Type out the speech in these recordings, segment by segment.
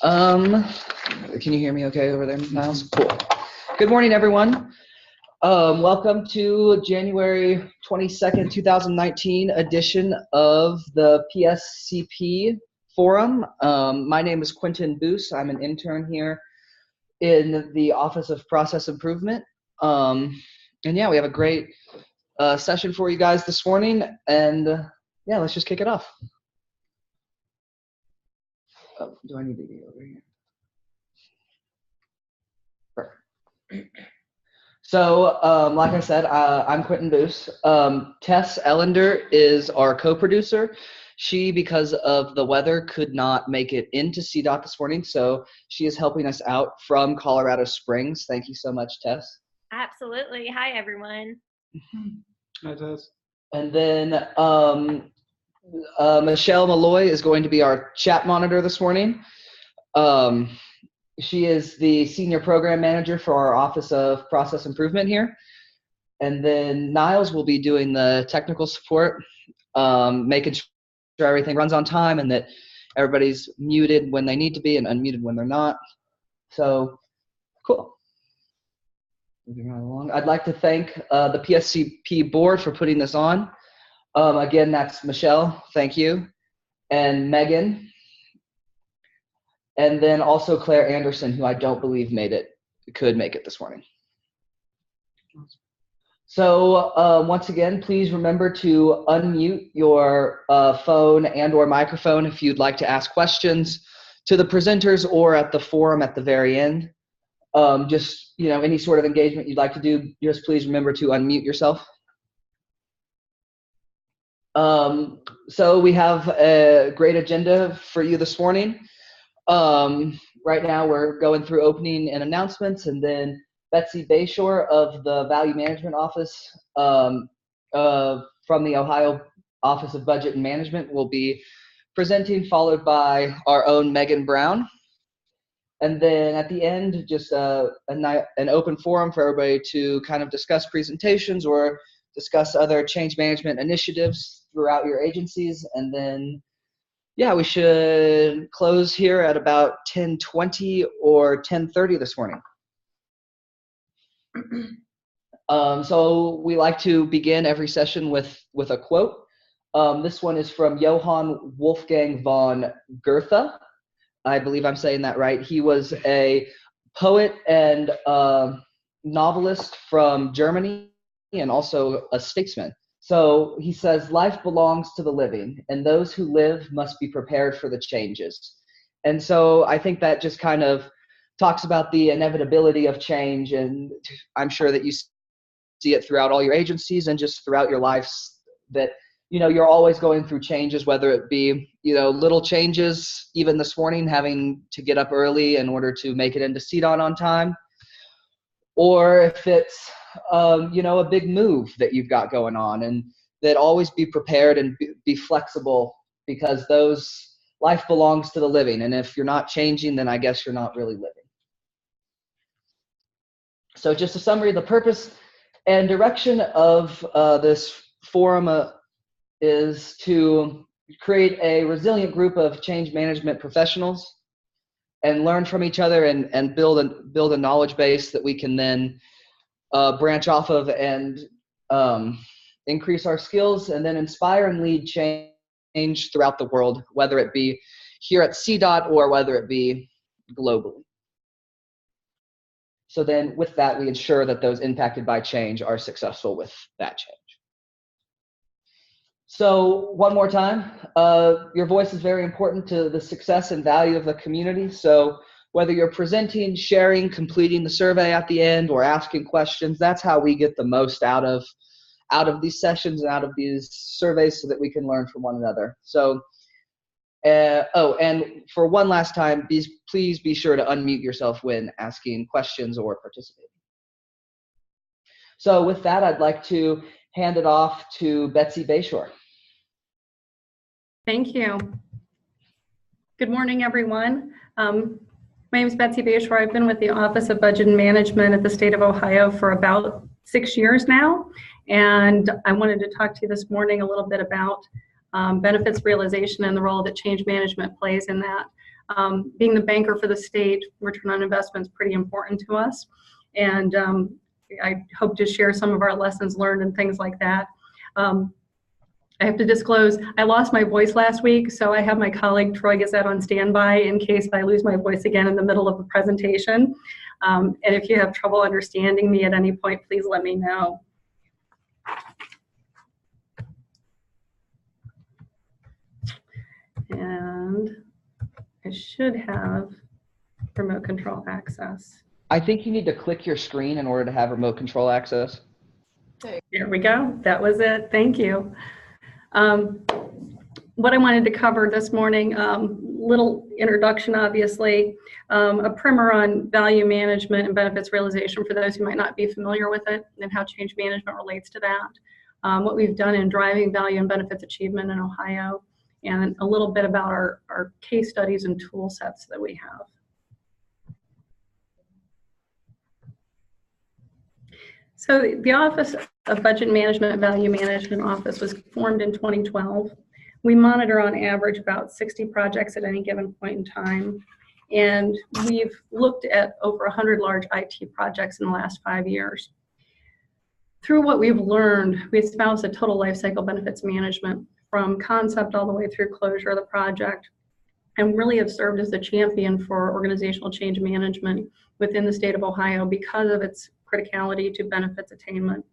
Can you hear me okay over there, Miles? Cool. Good morning, everyone. Welcome to January 22nd, 2019 edition of the PSCP Forum. My name is Quentin Boos. I'm an intern here in the Office of Process Improvement. And yeah, we have a great session for you guys this morning. And yeah, let's just kick it off. Oh, do I need to be over here? Perfect. So, like I said, I'm Quentin Boos. Tess Ellender is our co-producer. She, because of the weather, could not make it into CDOT this morning, so she is helping us out from Colorado Springs. Thank you so much, Tess. Absolutely. Hi, everyone. Hi, Tess. And then Michelle Malloy is going to be our chat monitor this morning. She is the senior program manager for our Office of Process Improvement here. And then Niles will be doing the technical support, making sure everything runs on time and that everybody's muted when they need to be and unmuted when they're not. So, cool. Moving right along. I'd like to thank the PSCP board for putting this on. Again, that's Michelle, thank you, and Megan. And then also Claire Anderson, who I don't believe could make it this morning. So once again, please remember to unmute your phone and or microphone if you'd like to ask questions to the presenters or at the forum at the very end. Just, any sort of engagement you'd like to do, just please remember to unmute yourself. So we have a great agenda for you this morning. Right now we're going through opening and announcements, and then Betsy Bashore of the Value Management Office from the Ohio Office of Budget and Management will be presenting, followed by our own Meagan Brown. And then at the end, just an open forum for everybody to kind of discuss presentations or discuss other change management initiatives throughout your agencies. And then yeah, we should close here at about 10:20 or 10:30 this morning. So we like to begin every session with a quote. This one is from Johann Wolfgang von Goethe. I believe I'm saying that right. He was a poet and novelist from Germany and also a statesman. So he says, life belongs to the living, and those who live must be prepared for the changes. And so I think that just kind of talks about the inevitability of change, and I'm sure that you see it throughout all your agencies and just throughout your lives that, you're always going through changes, whether it be, little changes, even this morning, having to get up early in order to make it into CDOT on time, or if it's a big move that you've got going on, and that always be prepared and be flexible, because life belongs to the living. And if you're not changing, then I guess you're not really living. So just a summary, the purpose and direction of this forum is to create a resilient group of change management professionals and learn from each other and build a knowledge base that we can then branch off of and increase our skills, and then inspire and lead change throughout the world, whether it be here at CDOT or whether it be globally. So then with that, we ensure that those impacted by change are successful with that change. So one more time, your voice is very important to the success and value of the community. So whether you're presenting, sharing, completing the survey at the end, or asking questions, that's how we get the most out of these sessions and out of these surveys, so that we can learn from one another. So, and for one last time, please be sure to unmute yourself when asking questions or participating. So with that, I'd like to hand it off to Betsy Bashore. Thank you. Good morning, everyone. My name is Betsy Bashore. I've been with the Office of Budget and Management at the state of Ohio for about 6 years now, and I wanted to talk to you this morning a little bit about benefits realization and the role that change management plays in that. Being the banker for the state, return on investment is pretty important to us. And I hope to share some of our lessons learned and things like that. I have to disclose, I lost my voice last week, so I have my colleague Troy Gazette on standby in case I lose my voice again in the middle of the presentation. And if you have trouble understanding me at any point, please let me know. And I should have remote control access. I think you need to click your screen in order to have remote control access. There we go. That was it. Thank you. What I wanted to cover this morning, little introduction, obviously, a primer on value management and benefits realization for those who might not be familiar with it and how change management relates to that, what we've done in driving value and benefits achievement in Ohio, and a little bit about our case studies and tool sets that we have. So the Office of Budget Management and Value Management Office was formed in 2012. We monitor on average about 60 projects at any given point in time. And we've looked at over 100 large IT projects in the last 5 years. Through what we've learned, we espouse a total lifecycle benefits management from concept all the way through closure of the project, and really have served as the champion for organizational change management within the state of Ohio because of its criticality to benefits attainment.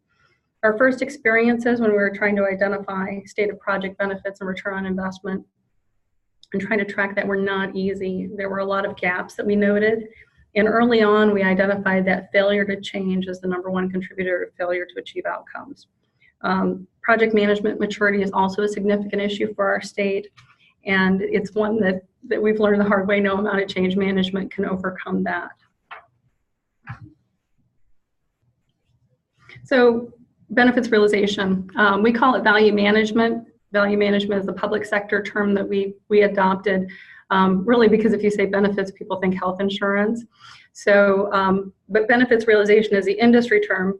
Our first experiences when we were trying to identify state of project benefits and return on investment and trying to track that were not easy. There were a lot of gaps that we noted. And early on, we identified that failure to change as the #1 contributor to failure to achieve outcomes. Project management maturity is also a significant issue for our state. And it's one that we've learned the hard way. No amount of change management can overcome that. So benefits realization, we call it value management. Value management is the public sector term that we adopted, really because if you say benefits, people think health insurance. So, but benefits realization is the industry term,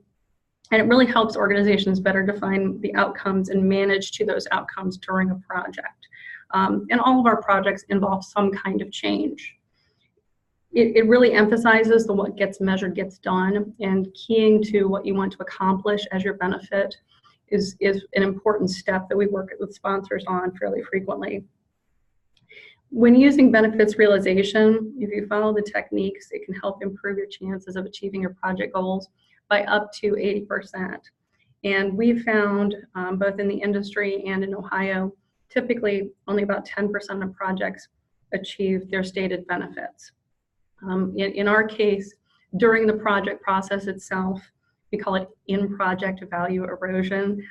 and it really helps organizations better define the outcomes and manage to those outcomes during a project. And all of our projects involve some kind of change. It really emphasizes the what gets measured gets done, and keying to what you want to accomplish as your benefit is an important step that we work with sponsors on fairly frequently. When using benefits realization, if you follow the techniques, it can help improve your chances of achieving your project goals by up to 80%. And we found both in the industry and in Ohio, typically only about 10% of projects achieve their stated benefits. In our case, during the project process itself, we call it in-project value erosion.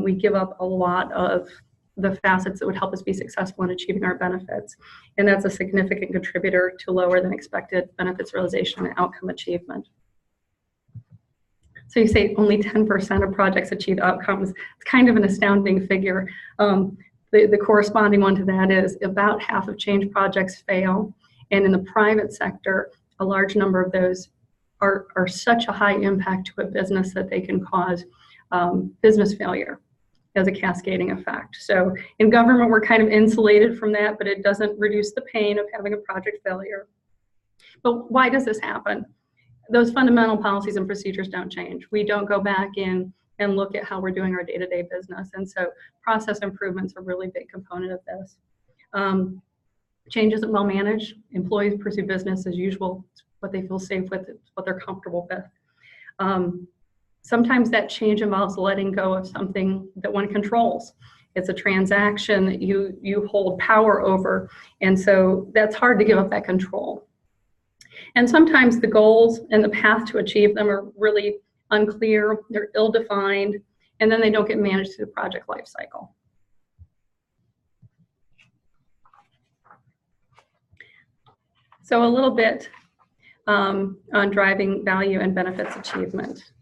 We give up a lot of the facets that would help us be successful in achieving our benefits. And that's a significant contributor to lower than expected benefits realization and outcome achievement. So you say only 10% of projects achieve outcomes. It's kind of an astounding figure. The corresponding one to that is about half of change projects fail. And in the private sector, a large number of those are such a high impact to a business that they can cause business failure as a cascading effect. So in government, we're kind of insulated from that, but it doesn't reduce the pain of having a project failure. But why does this happen? Those fundamental policies and procedures don't change. We don't go back in and look at how we're doing our day-to-day business. And so process improvements are a really big component of this. Change isn't well managed. Employees pursue business as usual. It's what they feel safe with. It's what they're comfortable with. Sometimes that change involves letting go of something that one controls. It's a transaction that you hold power over. And so that's hard to give up that control. And sometimes the goals and the path to achieve them are really unclear. They're ill-defined, and then they don't get managed through the project life cycle. So a little bit on driving value and benefits achievement.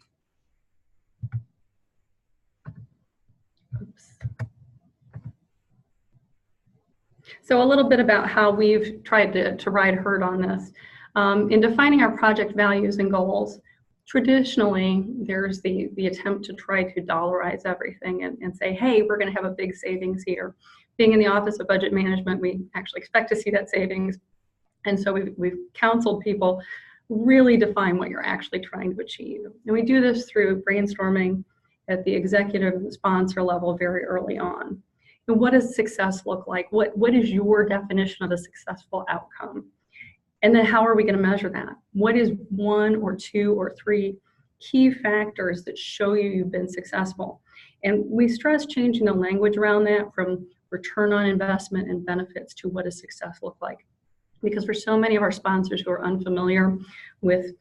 Oops. So a little bit about how we've tried to ride herd on this. In defining our project values and goals, traditionally there's the attempt to try to dollarize everything and say, hey, we're going to have a big savings here. Being in the Office of Budget Management, we actually expect to see that savings And so we've counseled people really define what you're actually trying to achieve. And we do this through brainstorming at the executive and sponsor level very early on. And what does success look like? What is your definition of a successful outcome? And then how are we going to measure that? What is 1 or 2 or 3 key factors that show you've been successful? And we stress changing the language around that from return on investment and benefits to what does success look like? Because for so many of our sponsors who are unfamiliar with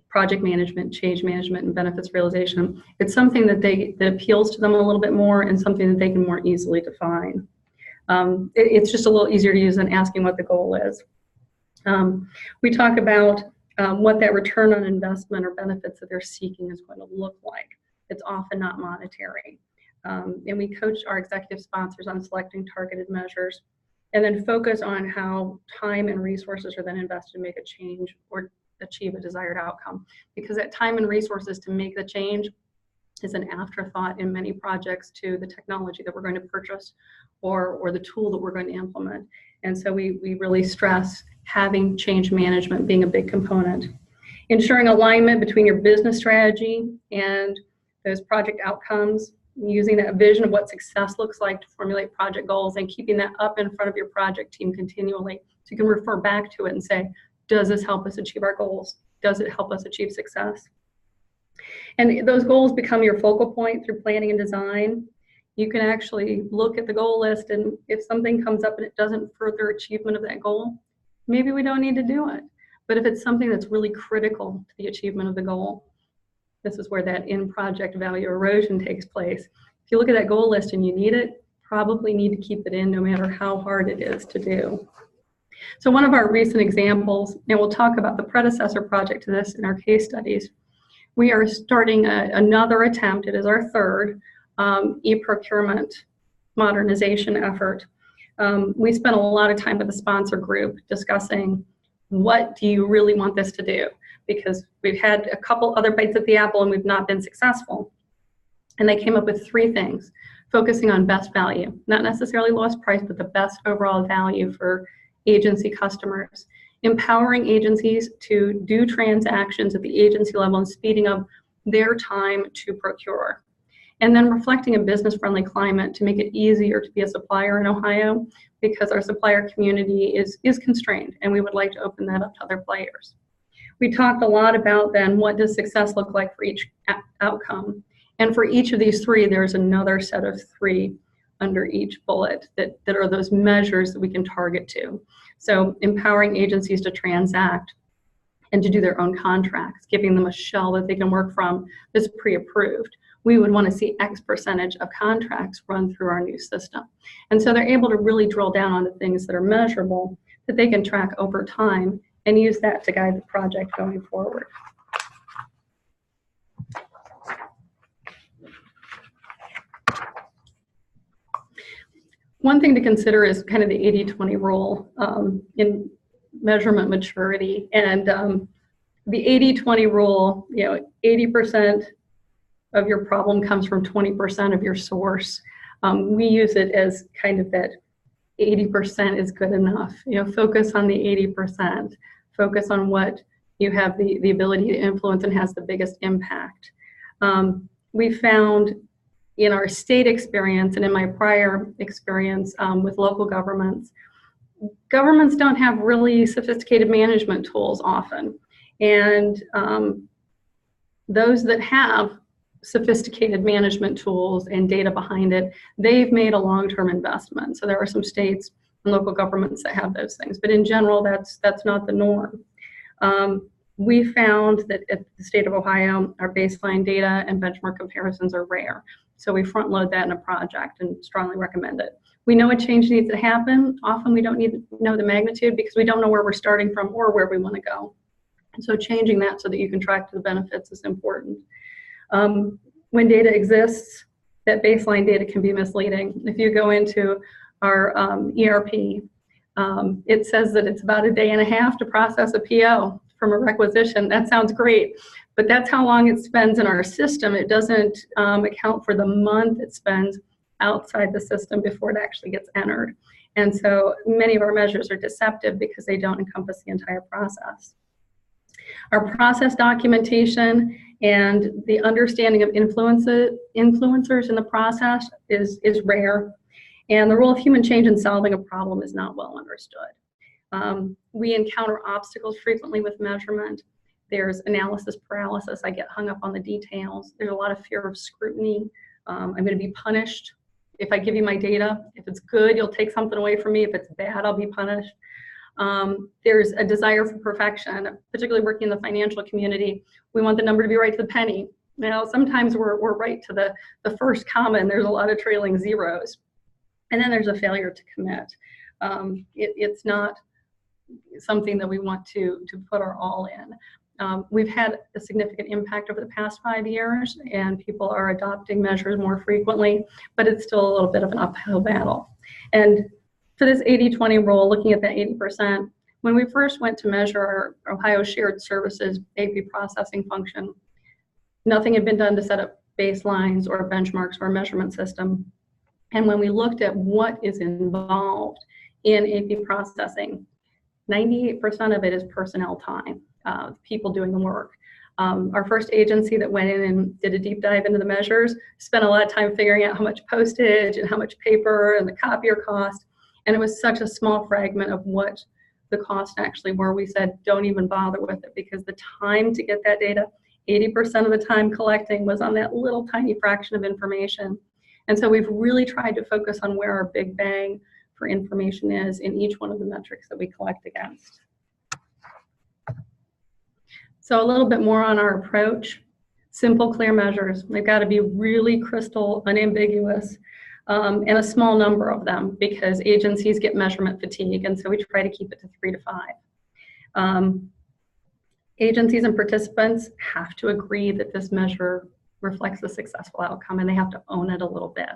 project management, change management, and benefits realization, it's something that appeals to them a little bit more and something that they can more easily define. It's just a little easier to use than asking what the goal is. We talk about what that return on investment or benefits that they're seeking is going to look like. It's often not monetary. And we coach our executive sponsors on selecting targeted measures and then focus on how time and resources are then invested to make a change or achieve a desired outcome. Because that time and resources to make the change is an afterthought in many projects to the technology that we're going to purchase or the tool that we're going to implement. And so we really stress having change management being a big component. Ensuring alignment between your business strategy and those project outcomes, using that vision of what success looks like to formulate project goals and keeping that up in front of your project team continually so you can refer back to it and say, does this help us achieve our goals? Does it help us achieve success? And those goals become your focal point through planning and design. You can actually look at the goal list, and if something comes up and it doesn't further achievement of that goal, maybe we don't need to do it. But if it's something that's really critical to the achievement of the goal, this is where that in-project value erosion takes place. If you look at that goal list and you need it, probably need to keep it in no matter how hard it is to do. So one of our recent examples, and we'll talk about the predecessor project to this in our case studies, we are starting another attempt, it is our third, e-procurement modernization effort. We spent a lot of time with the sponsor group discussing what do you really want this to do? Because we've had a couple other bites at the apple and we've not been successful. And they came up with 3 things, focusing on best value, not necessarily lowest price, but the best overall value for agency customers, empowering agencies to do transactions at the agency level and speeding up their time to procure. And then reflecting a business-friendly climate to make it easier to be a supplier in Ohio because our supplier community is constrained and we would like to open that up to other players. We talked a lot about then what does success look like for each outcome. And for each of these 3, there's another set of 3 under each bullet that are those measures that we can target to. So empowering agencies to transact and to do their own contracts, giving them a shell that they can work from that's pre-approved. We would want to see X percentage of contracts run through our new system. And so they're able to really drill down on the things that are measurable that they can track over time and use that to guide the project going forward. One thing to consider is kind of the 80-20 rule in measurement maturity. And the 80-20 rule, 80% of your problem comes from 20% of your source. We use it as kind of that 80% is good enough. Focus on the 80%. Focus on what you have the ability to influence and has the biggest impact. We found in our state experience and in my prior experience with local governments don't have really sophisticated management tools often. And those that have sophisticated management tools and data behind it, they've made a long-term investment. So there are some states and local governments that have those things. But in general, that's not the norm. We found that at the state of Ohio, our baseline data and benchmark comparisons are rare. So we front load that in a project and strongly recommend it. We know a change needs to happen. Often we don't need to know the magnitude because we don't know where we're starting from or where we want to go. And so changing that so that you can track the benefits is important. When data exists, that baseline data can be misleading. If you go into our ERP, it says that it's about a day and a half to process a PO from a requisition. That sounds great, but that's how long it spends in our system. It doesn't account for the month it spends outside the system before it actually gets entered. And so many of our measures are deceptive because they don't encompass the entire process. Our process documentation and the understanding of influencers in the process is rare. And the role of human change in solving a problem is not well understood. We encounter obstacles frequently with measurement. There's analysis paralysis. I get hung up on the details. There's a lot of fear of scrutiny. I'm going to be punished if I give you my data. If it's good, you'll take something away from me. If it's bad, I'll be punished. There's a desire for perfection, particularly working in the financial community. We want the number to be right to the penny. Now, sometimes we're right to the first comma, and there's a lot of trailing zeros. And then there's a failure to commit. It's not something that we want to put our all in. We've had a significant impact over the past 5 years, and people are adopting measures more frequently, but it's still a little bit of an uphill battle. And for this 80-20 rule, looking at that 80%, when we first went to measure our Ohio Shared Services AP processing function, nothing had been done to set up baselines or benchmarks or a measurement system. And when we looked at what is involved in AP processing, 98% of it is personnel time, people doing the work. Our first agency that went in and did a deep dive into the measures spent a lot of time figuring out how much postage and how much paper and the copier cost. And it was such a small fragment of what the costs actually were. We said, don't even bother with it, because the time to get that data, 80% of the time collecting was on that little tiny fraction of information. And so we've really tried to focus on where our big bang for information is in each one of the metrics that we collect against. So a little bit more on our approach. Simple, clear measures. They've got to be really crystal, unambiguous, and a small number of them, because agencies get measurement fatigue, and so we try to keep it to 3 to 5. Agencies and participants have to agree that this measure reflects a successful outcome, and they have to own it a little bit.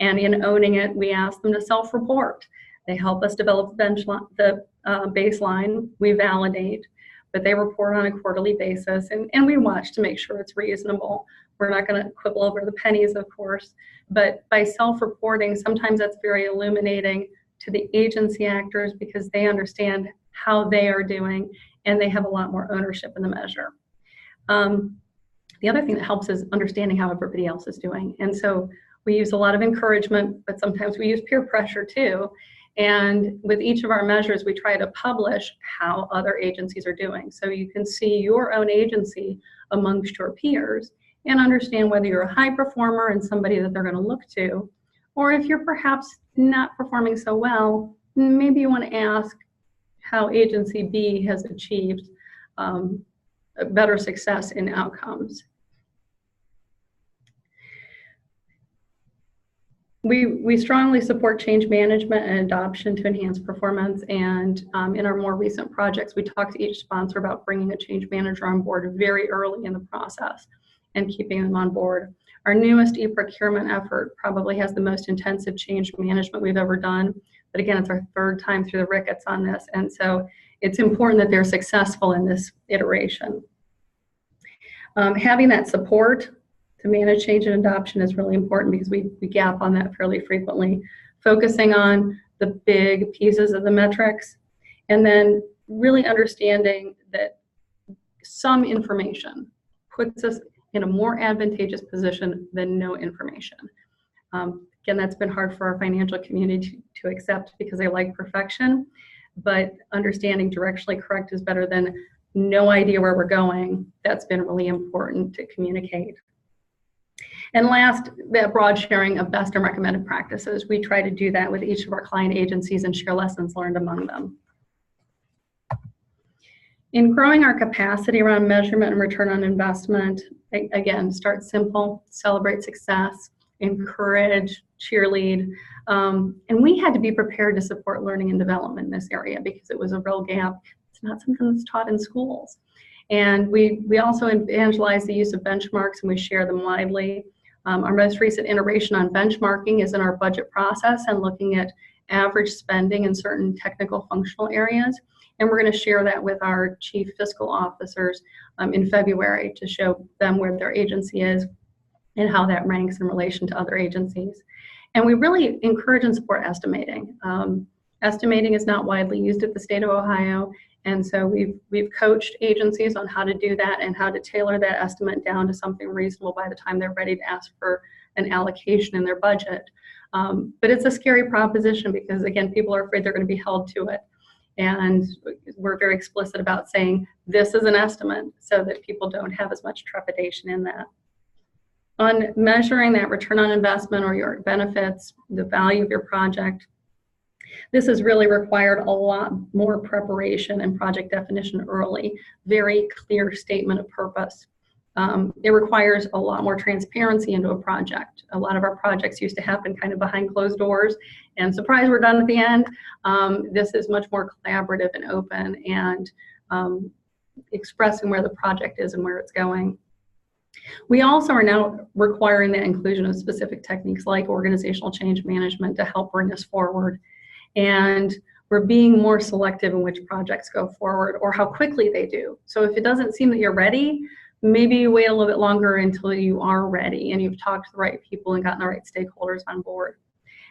And in owning it, we ask them to self-report. They help us develop the baseline, we validate, but they report on a quarterly basis, and we watch to make sure it's reasonable. We're not going to quibble over the pennies, of course, but by self-reporting, sometimes that's very illuminating to the agency actors, because they understand how they are doing, and they have a lot more ownership in the measure. The other thing that helps is understanding how everybody else is doing. And so we use a lot of encouragement, but sometimes we use peer pressure too. And with each of our measures, we try to publish how other agencies are doing. So you can see your own agency amongst your peers and understand whether you're a high performer and somebody that they're going to look to, or if you're perhaps not performing so well, maybe you want to ask how agency B has achieved better success in outcomes. We strongly support change management and adoption to enhance performance, and in our more recent projects, we talked to each sponsor about bringing a change manager on board very early in the process and keeping them on board. Our newest e-procurement effort probably has the most intensive change management we've ever done, but again, it's our 3rd time through the rickets on this, and so it's important that they're successful in this iteration. Having that support to manage change and adoption is really important, because we gap on that fairly frequently. Focusing on the big pieces of the metrics, and then really understanding that some information puts us in a more advantageous position than no information. Again, that's been hard for our financial community to accept, because they like perfection, but understanding directionally correct is better than no idea where we're going. That's been really important to communicate. And last, that broad sharing of best and recommended practices. We try to do that with each of our client agencies and share lessons learned among them. In growing our capacity around measurement and return on investment, again, start simple, celebrate success, encourage, cheerlead. And we had to be prepared to support learning and development in this area, because it was a real gap. It's not something that's taught in schools. And we also evangelize the use of benchmarks, and we share them widely. Our most recent iteration on benchmarking is in our budget process and looking at average spending in certain technical functional areas. And we're going to share that with our chief fiscal officers in February to show them where their agency is and how that ranks in relation to other agencies. And we really encourage and support estimating. Estimating is not widely used at the state of Ohio, and so we've coached agencies on how to do that and how to tailor that estimate down to something reasonable by the time they're ready to ask for an allocation in their budget. But it's a scary proposition because, again, people are afraid they're going to be held to it. And we're very explicit about saying this is an estimate so that people don't have as much trepidation in that. On measuring that return on investment or your benefits, the value of your project, this has really required a lot more preparation and project definition early, very clear statement of purpose. It requires a lot more transparency into a project. A lot of our projects used to happen kind of behind closed doors, and surprise, we're done at the end. This is much more collaborative and open and expressing where the project is and where it's going. We also are now requiring the inclusion of specific techniques like organizational change management to help bring us forward. And we're being more selective in which projects go forward or how quickly they do. So if it doesn't seem that you're ready, maybe you wait a little bit longer until you are ready and you've talked to the right people and gotten the right stakeholders on board.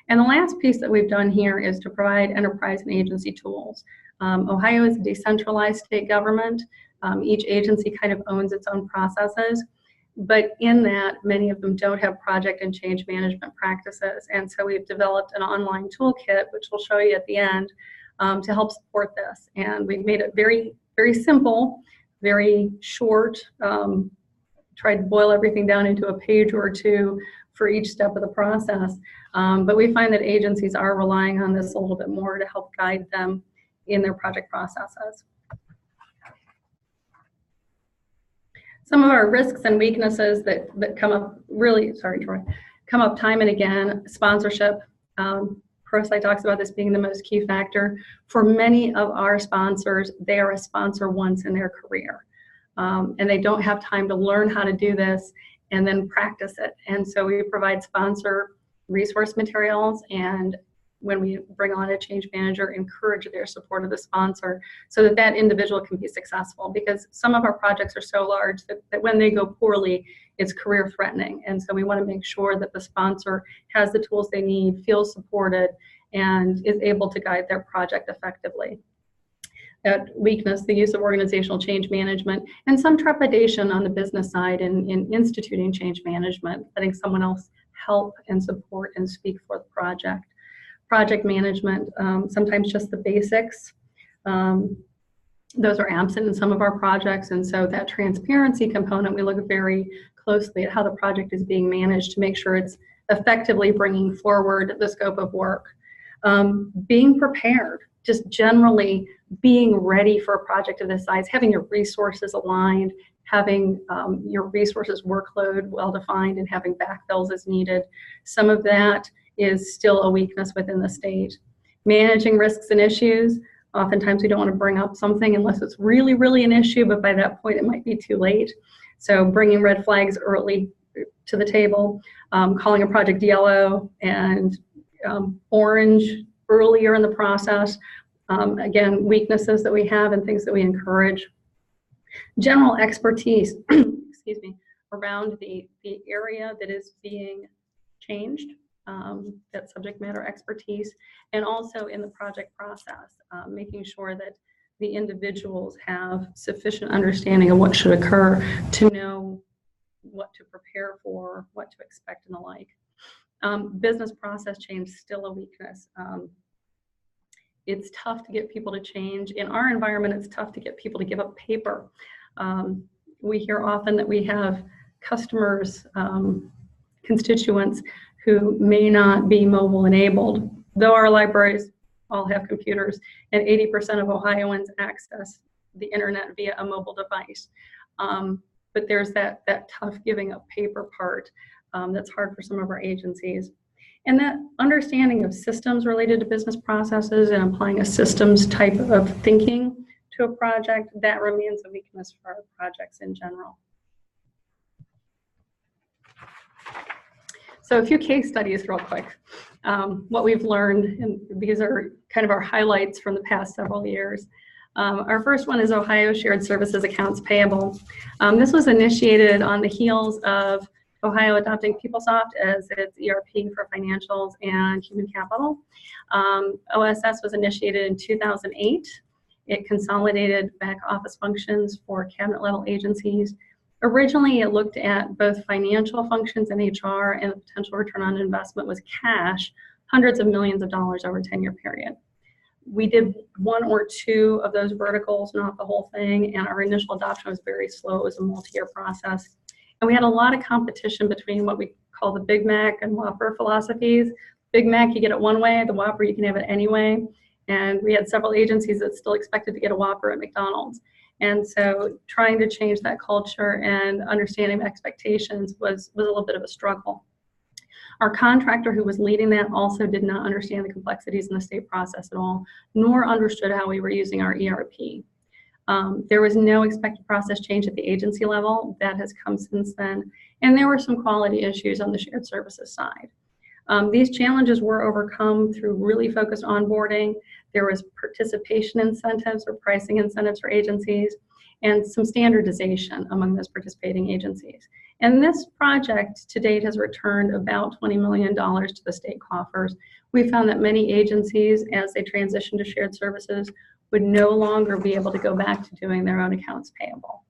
And the last piece that we've done here is to provide enterprise and agency tools. Ohio is a decentralized state government. Each agency kind of owns its own processes, but in that, many of them don't have project and change management practices. And so we've developed an online toolkit, which we'll show you at the end, to help support this. And we've made it very, very simple, very short, tried to boil everything down into a page or two for each step of the process. But we find that agencies are relying on this a little bit more to help guide them in their project processes. Some of our risks and weaknesses that come up really, sorry, Troy, come up time and again, sponsorship. ProSci talks about this being the most key factor. For many of our sponsors, they are a sponsor once in their career. And they don't have time to learn how to do this and then practice it. And so we provide sponsor resource materials, and when we bring on a change manager, encourage their support of the sponsor so that that individual can be successful, because some of our projects are so large that when they go poorly, it's career threatening. And so we want to make sure that the sponsor has the tools they need, feels supported, and is able to guide their project effectively. That weakness, the use of organizational change management, and some trepidation on the business side in instituting change management, letting someone else help and support and speak for the project. Project management, sometimes just the basics. Those are absent in some of our projects, and so that transparency component, we look very closely at how the project is being managed to make sure it's effectively bringing forward the scope of work. Being prepared, just generally being ready for a project of this size, having your resources aligned, having your resources workload well-defined, and having backfills as needed. Some of that is still a weakness within the state. Managing risks and issues. Oftentimes we don't want to bring up something unless it's really, really an issue, but by that point it might be too late. So bringing red flags early to the table, calling a project yellow and orange earlier in the process. Again, weaknesses that we have and things that we encourage. General expertise, excuse me, around the area that is being changed. That subject matter expertise, and also in the project process, making sure that the individuals have sufficient understanding of what should occur to know what to prepare for, what to expect, and the like. Business process change, still a weakness. It's tough to get people to change. In our environment, it's tough to get people to give up paper. We hear often that we have customers, constituents who may not be mobile enabled, though our libraries all have computers, and 80% of Ohioans access the internet via a mobile device. But there's that tough giving up paper part that's hard for some of our agencies. And that understanding of systems related to business processes and applying a systems type of thinking to a project, that remains a weakness for our projects in general. So a few case studies real quick. What we've learned, and these are kind of our highlights from the past several years. Our first one is Ohio Shared Services Accounts Payable. This was initiated on the heels of Ohio adopting PeopleSoft as its ERP for financials and human capital. OSS was initiated in 2008. It consolidated back office functions for cabinet level agencies. Originally, it looked at both financial functions and HR, and the potential return on investment was cash, hundreds of millions of dollars over a 10-year period. We did one or two of those verticals, not the whole thing, and our initial adoption was very slow. It was a multi-year process. And we had a lot of competition between what we call the Big Mac and Whopper philosophies. Big Mac, you get it one way, the Whopper, you can have it any way. And we had several agencies that still expected to get a Whopper at McDonald's. And so trying to change that culture and understanding expectations was a little bit of a struggle. Our contractor who was leading that also did not understand the complexities in the state process at all, nor understood how we were using our ERP. There was no expected process change at the agency level. That has come since then. And there were some quality issues on the shared services side. These challenges were overcome through really focused onboarding. There was participation incentives or pricing incentives for agencies, and some standardization among those participating agencies. And this project to date has returned about $20 million to the state coffers. We found that many agencies, as they transition to shared services, would no longer be able to go back to doing their own accounts payable.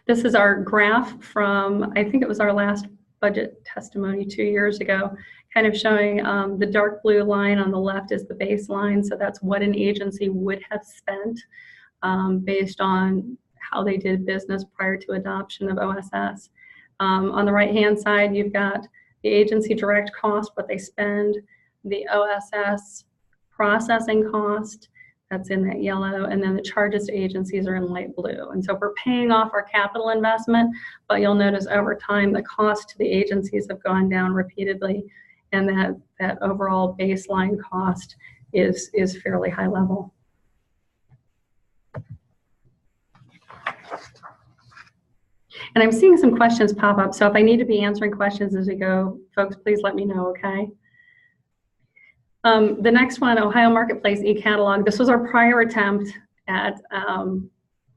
This is our graph from, I think it was our last budget testimony 2 years ago, kind of showing the dark blue line on the left is the baseline. So that's what an agency would have spent based on how they did business prior to adoption of OSS. On the right-hand side, you've got the agency direct cost, what they spend, the OSS processing cost, that's in that yellow, and then the charges to agencies are in light blue. And so we're paying off our capital investment, but you'll notice over time the cost to the agencies have gone down repeatedly, and that overall baseline cost is fairly high level. And I'm seeing some questions pop up, so if I need to be answering questions as we go, folks, please let me know, okay? The next one, Ohio Marketplace e-catalog. This was our prior attempt at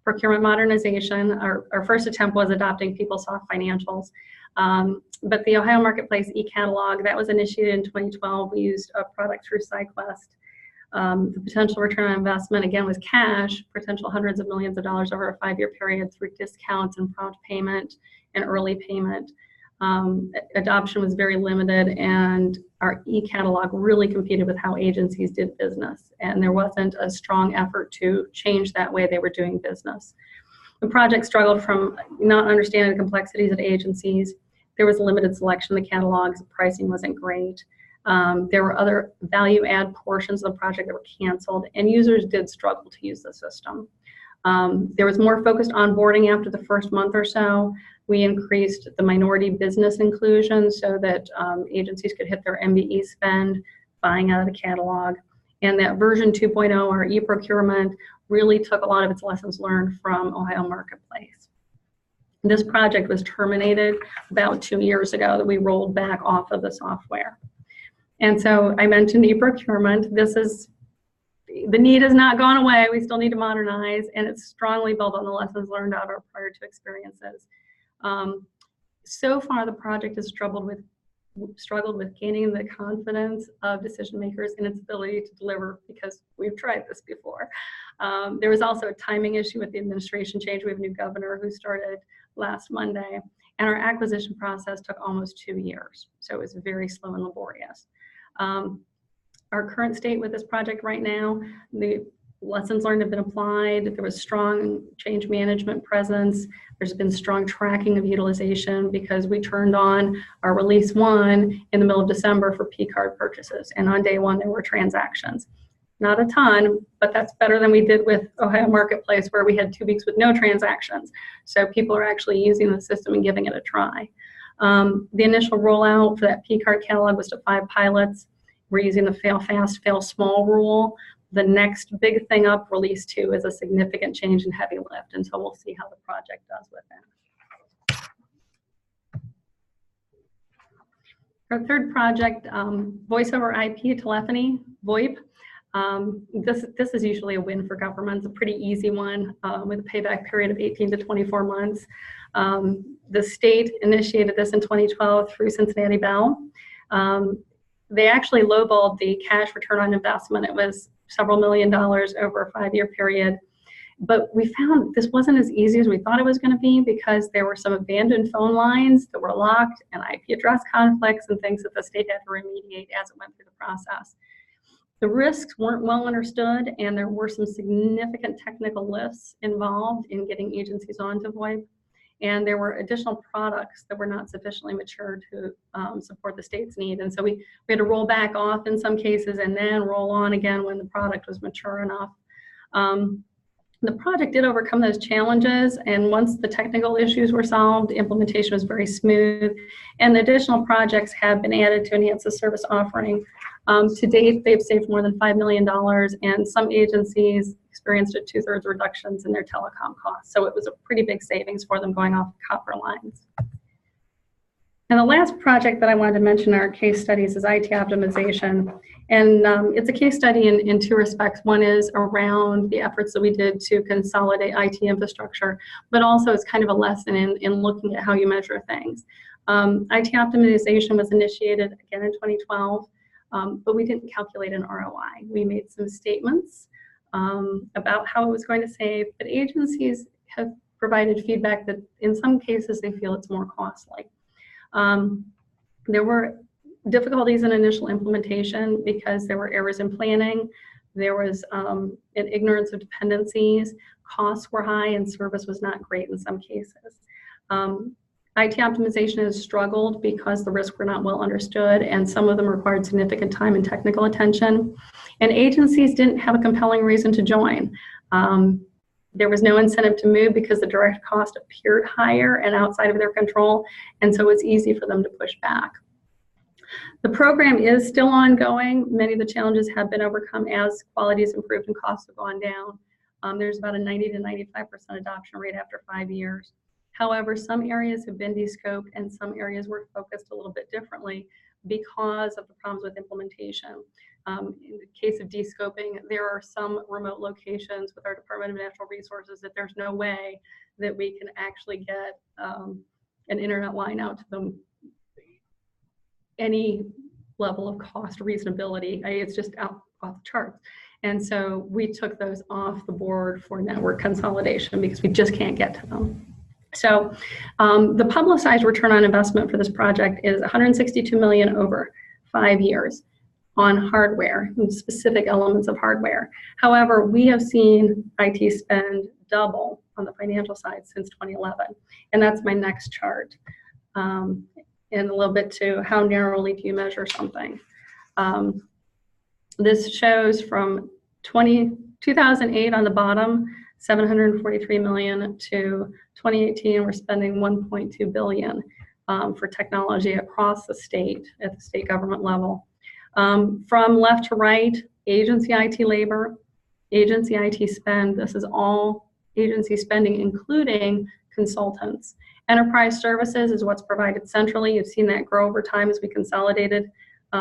procurement modernization. Our first attempt was adopting PeopleSoft financials. But the Ohio Marketplace e-catalog, that was initiated in 2012. We used a product through SideQuest. The potential return on investment, again, was cash, potential hundreds of millions of dollars over a 5-year period through discounts and prompt payment and early payment. Adoption was very limited, and our e-catalog really competed with how agencies did business, and there wasn't a strong effort to change that way they were doing business. The project struggled from not understanding the complexities of agencies. There was limited selection in the catalogs, the pricing wasn't great. There were other value add portions of the project that were canceled, and users did struggle to use the system. There was more focused onboarding after the first month or so. We increased the minority business inclusion so that agencies could hit their MBE spend buying out of the catalog. And that version 2.0, our e-procurement, really took a lot of its lessons learned from Ohio Marketplace. This project was terminated about 2 years ago that we rolled back off of the software. And so I mentioned e-procurement. The need has not gone away. We still need to modernize, and it's strongly built on the lessons learned out of our prior two experiences. So far, the project has struggled with gaining the confidence of decision makers in its ability to deliver, because we've tried this before. There was also a timing issue with the administration change. We have a new governor who started last Monday, and our acquisition process took almost 2 years. So it was very slow and laborious. Our current state with this project right now, the lessons learned have been applied. There was strong change management presence. There's been strong tracking of utilization because we turned on our release 1 in the middle of December for P-card purchases. And on day 1, there were transactions. Not a ton, but that's better than we did with Ohio Marketplace, where we had 2 weeks with no transactions. So people are actually using the system and giving it a try. The initial rollout for that P-card catalog was to 5 pilots. We're using the fail fast, fail small rule. The next big thing up, release 2, is a significant change in heavy lift, and so we'll see how the project does with that. Our third project, voice over IP telephony, VoIP. This is usually a win for governments, a pretty easy one with a payback period of 18 to 24 months. The state initiated this in 2012 through Cincinnati Bell. They actually lowballed the cash return on investment. It was several $1 million over a 5-year period. But we found this wasn't as easy as we thought it was going to be because there were some abandoned phone lines that were locked and IP address conflicts and things that the state had to remediate as it went through the process. The risks weren't well understood, and there were some significant technical lifts involved in getting agencies onto VoIP. And there were additional products that were not sufficiently mature to support the state's need. And so we had to roll back off in some cases and then roll on again when the product was mature enough. The project did overcome those challenges, and once the technical issues were solved, implementation was very smooth, and additional projects have been added to enhance the service offering. To date, they've saved more than $5 million, and some agencies experienced a 2/3 reductions in their telecom costs. So it was a pretty big savings for them going off copper lines. And the last project that I wanted to mention in our case studies is IT optimization. And it's a case study in 2 respects. One is around the efforts that we did to consolidate IT infrastructure, but also it's kind of a lesson in looking at how you measure things. IT optimization was initiated again in 2012, but we didn't calculate an ROI. We made some statements about how it was going to save, but agencies have provided feedback that in some cases they feel it's more costly. There were difficulties in initial implementation because there were errors in planning, there was an ignorance of dependencies, costs were high, and service was not great in some cases. IT optimization has struggled because the risks were not well understood, and some of them required significant time and technical attention. And agencies didn't have a compelling reason to join. There was no incentive to move because the direct cost appeared higher and outside of their control, and so it's easy for them to push back. The program is still ongoing. Many of the challenges have been overcome as quality has improved and costs have gone down. There's about a 90 to 95% adoption rate after 5 years. However, some areas have been descoped and some areas were focused a little bit differently because of the problems with implementation. In the case of descoping, there are some remote locations with our Department of Natural Resources that there's no way that we can actually get an internet line out to them any level of cost reasonability. It's just off the charts. And so we took those off the board for network consolidation because we just can't get to them. So the publicized return on investment for this project is $162 million over 5 years on hardware, specific elements of hardware. However, we have seen IT spend double on the financial side since 2011. And that's my next chart. And a little bit to how narrowly do you measure something. This shows from 2008 on the bottom, 743 million, to 2018, we're spending 1.2 billion for technology across the state at the state government level. From left to right, agency IT labor, agency IT spend, this is all agency spending, including consultants. Enterprise services is what's provided centrally. You've seen that grow over time as we consolidated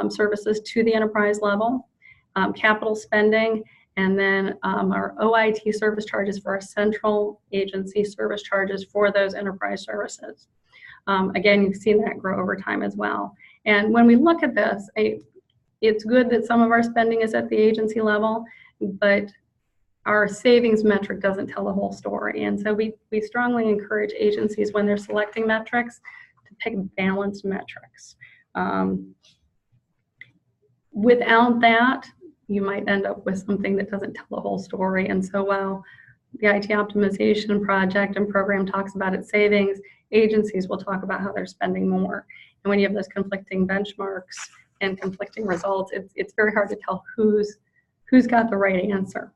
services to the enterprise level. Capital spending, and then our OIT service charges for our central agency service charges for those enterprise services. Again, you've seen that grow over time as well. And when we look at this, it's good that some of our spending is at the agency level, but our savings metric doesn't tell the whole story. And so we strongly encourage agencies when they're selecting metrics to pick balanced metrics. Without that, you might end up with something that doesn't tell the whole story. And so while the IT optimization project and program talks about its savings, agencies will talk about how they're spending more. And when you have those conflicting benchmarks and conflicting results, it's very hard to tell who's got the right answer.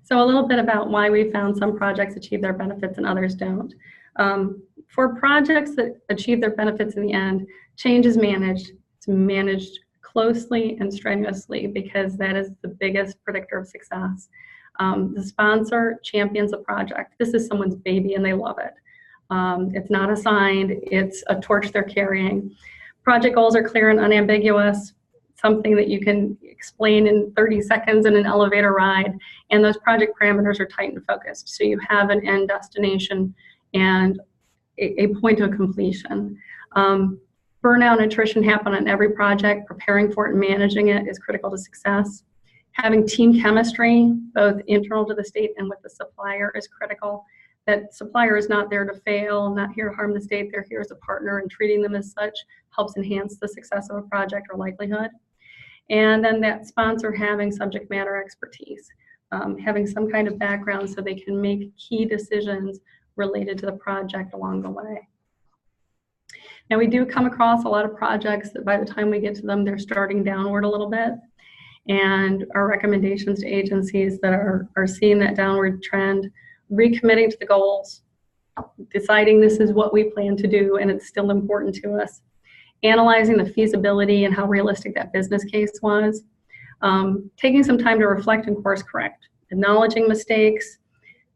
So a little bit about why we found some projects achieve their benefits and others don't. For projects that achieve their benefits in the end, change is managed. It's managed closely and strenuously because that is the biggest predictor of success. The sponsor champions a project. This is someone's baby and they love it. It's not assigned, it's a torch they're carrying. Project goals are clear and unambiguous. something that you can explain in 30 seconds in an elevator ride, and those project parameters are tight and focused. So you have an end destination and a point of completion. Burnout and attrition happen on every project. Preparing for it and managing it is critical to success. Having team chemistry, both internal to the state and with the supplier, is critical. That supplier is not there to fail, not here to harm the state. They're here as a partner, and treating them as such helps enhance the success of a project or likelihood. And then that sponsor having subject matter expertise, having some kind of background so they can make key decisions related to the project along the way. Now, we do come across a lot of projects that by the time we get to them, they're starting downward a little bit. And our recommendations to agencies that are seeing that downward trend: recommitting to the goals, deciding this is what we plan to do and it's still important to us, analyzing the feasibility and how realistic that business case was, taking some time to reflect and course correct, acknowledging mistakes,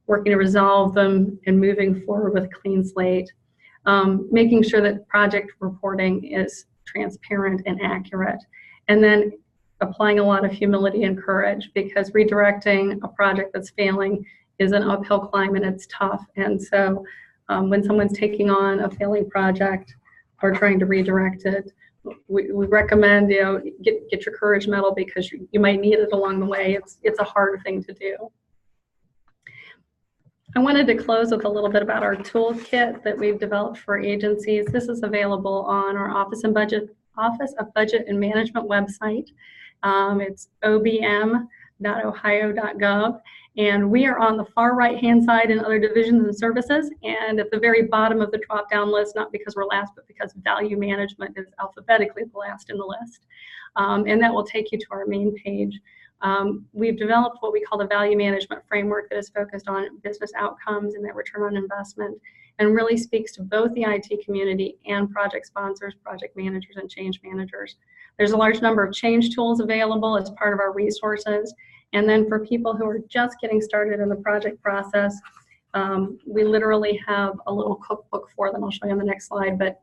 working to resolve them, and moving forward with a clean slate, making sure that project reporting is transparent and accurate, and then applying a lot of humility and courage, because redirecting a project that's failing is an uphill climb and it's tough. And so when someone's taking on a failing project or trying to redirect it, we recommend, get your courage medal, because you might need it along the way. It's a hard thing to do. I wanted to close with a little bit about our toolkit that we've developed for agencies. This is available on our Office of Budget and Management website. It's obm.ohio.gov, and we are on the far right-hand side in other divisions and services, and at the very bottom of the drop-down list, not because we're last, but because value management is alphabetically the last in the list, and that will take you to our main page. We've developed what we call the value management framework that is focused on business outcomes and that return on investment, and really speaks to both the IT community and project sponsors, project managers, and change managers. There's a large number of change tools available as part of our resources. And then for people who are just getting started in the project process, we literally have a little cookbook for them. I'll show you on the next slide, but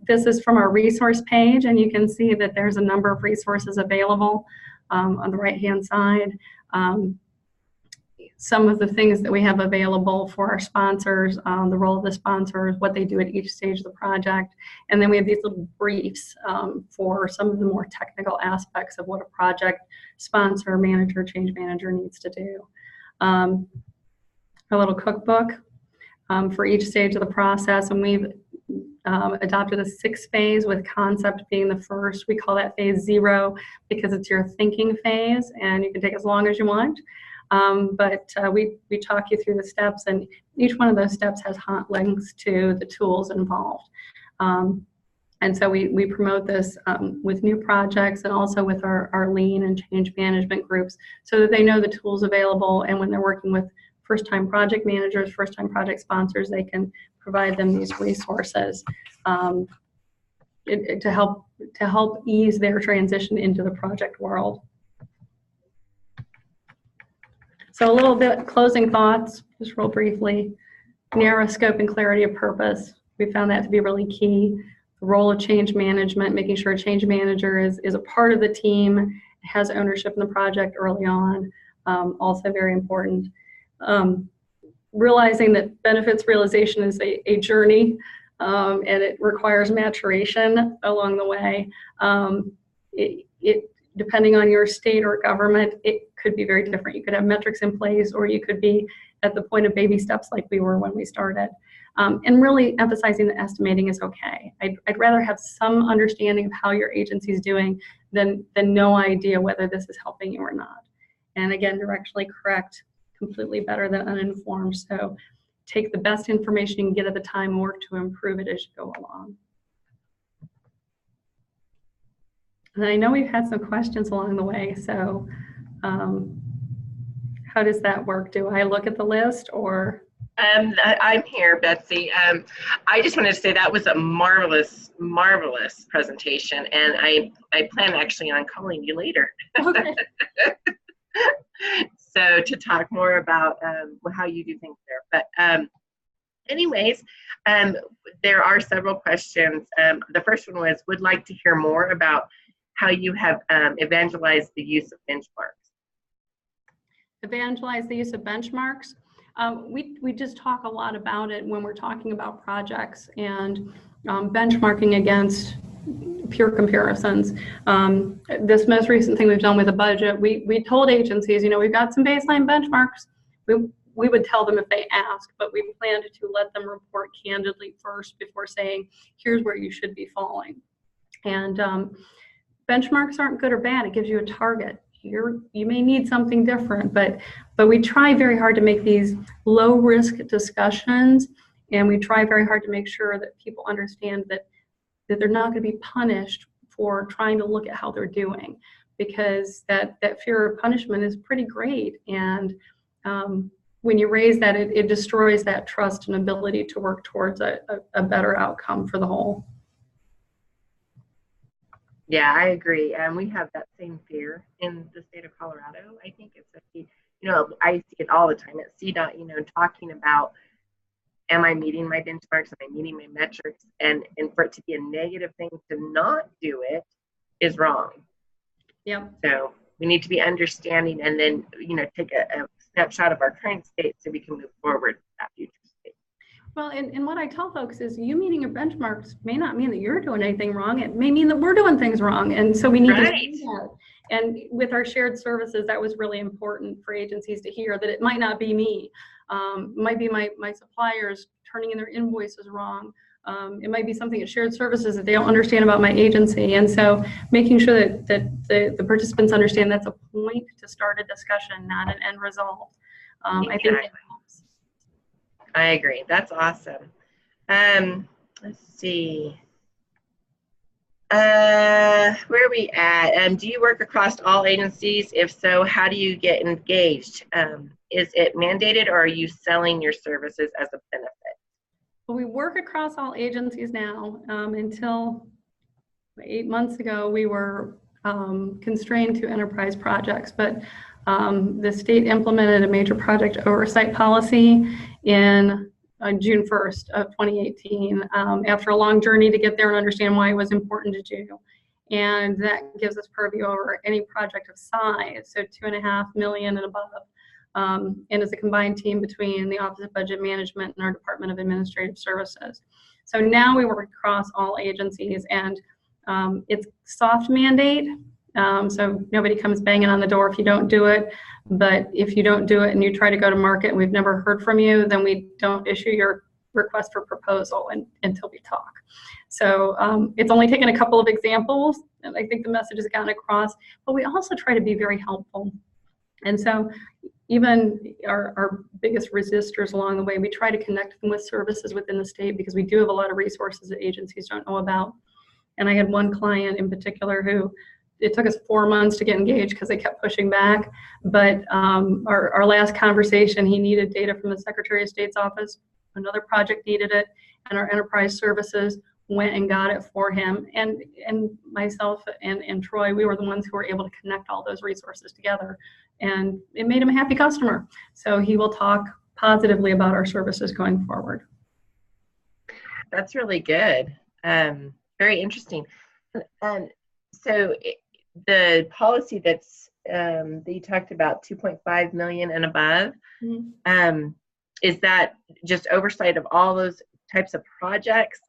this is from our resource page, and you can see that there's a number of resources available on the right-hand side. Some of the things that we have available for our sponsors, the role of the sponsors, what they do at each stage of the project, and then we have these little briefs for some of the more technical aspects of what a project sponsor, manager, change manager needs to do. A little cookbook for each stage of the process, and we've adopted a 6-phase, with concept being the first. We call that phase 0 because it's your thinking phase, and you can take as long as you want. But we talk you through the steps, and each one of those steps has hot links to the tools involved. And so we promote this with new projects and also with our lean and change management groups, so that they know the tools available, and when they're working with first-time project managers, first-time project sponsors, they can provide them these resources to help ease their transition into the project world. So a little bit closing thoughts, just real briefly. Narrow scope and clarity of purpose. We found that to be really key. The role of change management, making sure a change manager is a part of the team, has ownership in the project early on, also very important. Realizing that benefits realization is a journey, and it requires maturation along the way. Depending on your state or government, it could be very different. You could have metrics in place, or you could be at the point of baby steps like we were when we started. And really emphasizing that estimating is okay. I'd rather have some understanding of how your agency is doing than no idea whether this is helping you or not. And again, directionally correct, completely better than uninformed. So take the best information you can get at the time and work to improve it as you go along. And I know we've had some questions along the way, so how does that work? Do I look at the list, or? I'm here, Betsy. I just wanted to say that was a marvelous, marvelous presentation, and I plan actually on calling you later. Okay. So to talk more about how you do things there. But anyways, there are several questions. The first one was, would like to hear more about how you have evangelized the use of benchmarks. Evangelize the use of benchmarks. We just talk a lot about it when we're talking about projects and benchmarking against pure comparisons. This most recent thing we've done with the budget, we told agencies, we've got some baseline benchmarks. We would tell them if they ask, but we planned to let them report candidly first before saying, here's where you should be falling. And benchmarks aren't good or bad. It gives you a target. You may need something different, but we try very hard to make these low risk discussions, and we try very hard to make sure that people understand that they're not going to be punished for trying to look at how they're doing, because that fear of punishment is pretty great. And when you raise that, it destroys that trust and ability to work towards a better outcome for the whole. Yeah, I agree. And we have that same fear in the state of Colorado. I think it's I see it all the time at CDOT, talking about, am I meeting my benchmarks? Am I meeting my metrics? And for it to be a negative thing to not do it is wrong. Yeah. So we need to be understanding and then, take a snapshot of our current state so we can move forward to that future state. Well, and what I tell folks is you meeting your benchmarks may not mean that you're doing anything wrong. It may mean that we're doing things wrong. And so we need to do that. And with our shared services, that was really important for agencies to hear, that it might not be me. It might be my suppliers turning in their invoices wrong. It might be something at shared services that they don't understand about my agency. And so making sure that the participants understand that's a point to start a discussion, not an end result. I think it helps. I agree. That's awesome. Let's see. Where are we at? Do you work across all agencies? If so, how do you get engaged? Is it mandated, or are you selling your services as a benefit? Well, we work across all agencies now. Until 8 months ago, we were constrained to enterprise projects, but the state implemented a major project oversight policy in June 1st of 2018 after a long journey to get there and understand why it was important to do. And that gives us purview over any project of size, so $2.5 million and above. And is a combined team between the Office of Budget Management and our Department of Administrative Services. So now we work across all agencies, and it's soft mandate. So nobody comes banging on the door if you don't do it. But if you don't do it and you try to go to market and we've never heard from you, then we don't issue your request for proposal until we talk. So it's only taken a couple of examples, and I think the message has gotten across. But we also try to be very helpful. And so even our biggest resistors along the way, we try to connect them with services within the state, because we do have a lot of resources that agencies don't know about. And I had one client in particular who, it took us 4 months to get engaged because they kept pushing back. But our last conversation, he needed data from the Secretary of State's office. Another project needed it, and our enterprise services went and got it for him. And myself and Troy, we were the ones who were able to connect all those resources together. And it made him a happy customer. So he will talk positively about our services going forward. That's really good. Very interesting. So the policy that's that you talked about, 2.5 million and above, Mm-hmm. Is that just oversight of all those types of projects?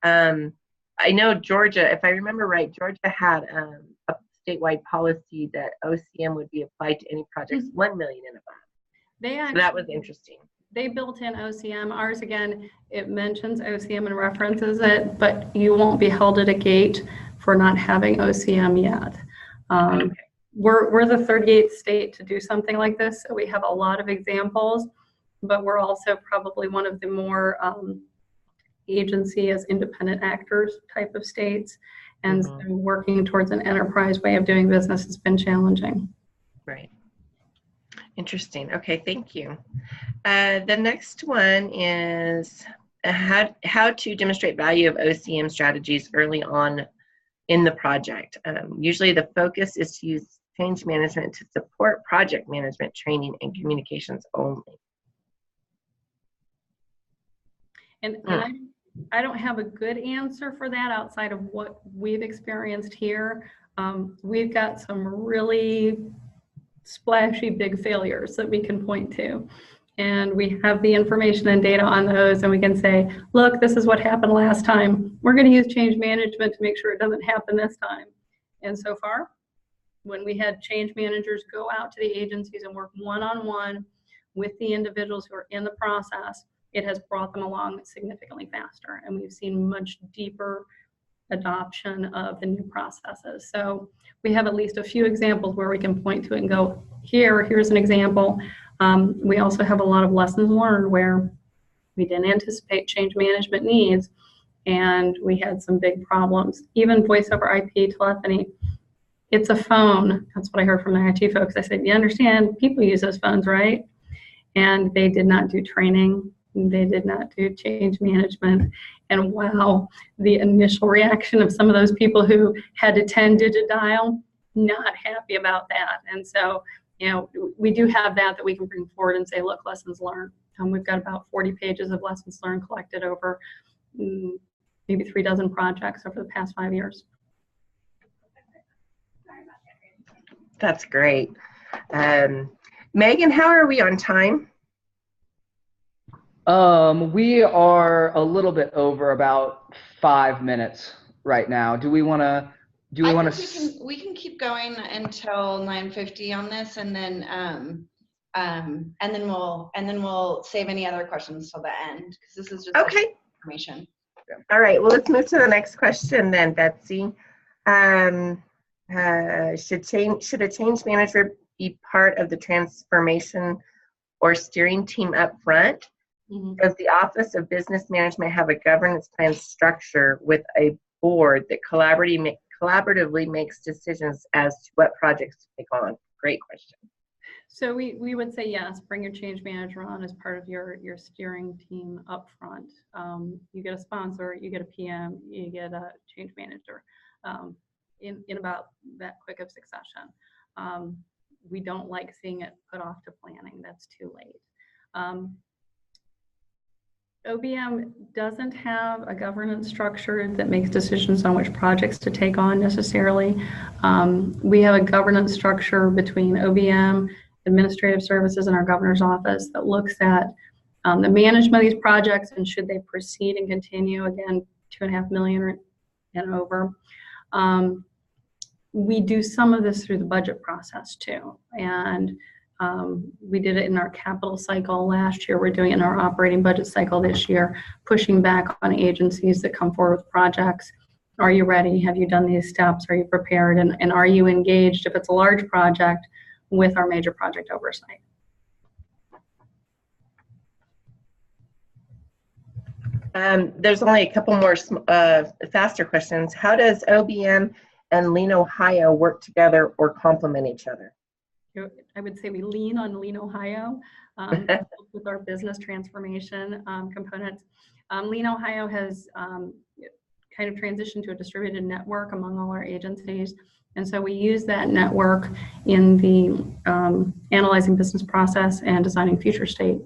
I know Georgia, if I remember right, Georgia had a statewide policy that OCM would be applied to any projects 1 million and above. So that was interesting. They built in OCM. Ours, again, it mentions OCM and references it, but you won't be held at a gate for not having OCM yet. Okay. We're the 38th state to do something like this, so we have a lot of examples, but we're also probably one of the more agency as independent actors type of states. And so working towards an enterprise way of doing business has been challenging. Right. Interesting. Okay, thank you. The next one is how to demonstrate value of OCM strategies early on in the project. Usually the focus is to use change management to support project management training and communications only. And I don't have a good answer for that outside of what we've experienced here. We've got some really splashy big failures that we can point to. And we have the information and data on those, and we can say, look, this is what happened last time. We're going to use change management to make sure it doesn't happen this time. And so far, when we had change managers go out to the agencies and work one-on-one with the individuals who are in the process, it has brought them along significantly faster. And we've seen much deeper adoption of the new processes. So we have at least a few examples where we can point to it and go, here's an example. We also have a lot of lessons learned where we didn't anticipate change management needs and we had some big problems. Even voice over IP telephony, it's a phone. That's what I heard from the IT folks. I said, you understand people use those phones, right? And they did not do training. They did not do change management. And wow, the initial reaction of some of those people who had to 10-digit dial, not happy about that. And so, we do have that we can bring forward and say, look, lessons learned. We've got about 40 pages of lessons learned collected over maybe 36 projects over the past 5 years. That's great. Meagan, how are we on time? We are a little bit over about 5 minutes right now. Do we want to? We can keep going until 9:50 on this, and then we'll save any other questions till the end because this is just okay. Information. All right. Well, let's move to the next question then, Betsy. Should a change manager be part of the transformation or steering team up front? Mm-hmm. Does the Office of Business Management have a governance plan structure with a board that collaboratively makes decisions as to what projects to take on? Great question. So we would say yes, bring your change manager on as part of your steering team up front. You get a sponsor, you get a PM, you get a change manager in about that quick of succession. We don't like seeing it put off to planning. That's too late. OBM doesn't have a governance structure that makes decisions on which projects to take on necessarily. We have a governance structure between OBM, Administrative Services, and our Governor's Office that looks at the management of these projects and should they proceed and continue, again, $2.5 million and over. We do some of this through the budget process too. And we did it in our capital cycle last year. We're doing it in our operating budget cycle this year, pushing back on agencies that come forward with projects. Are you ready? Have you done these steps? Are you prepared? And are you engaged, if it's a large project, with our major project oversight? There's only a couple more faster questions. How does OBM and Lean Ohio work together or complement each other? I would say we lean on Lean Ohio with our business transformation components. Lean Ohio has kind of transitioned to a distributed network among all our agencies. And so we use that network in the analyzing business process and designing future state.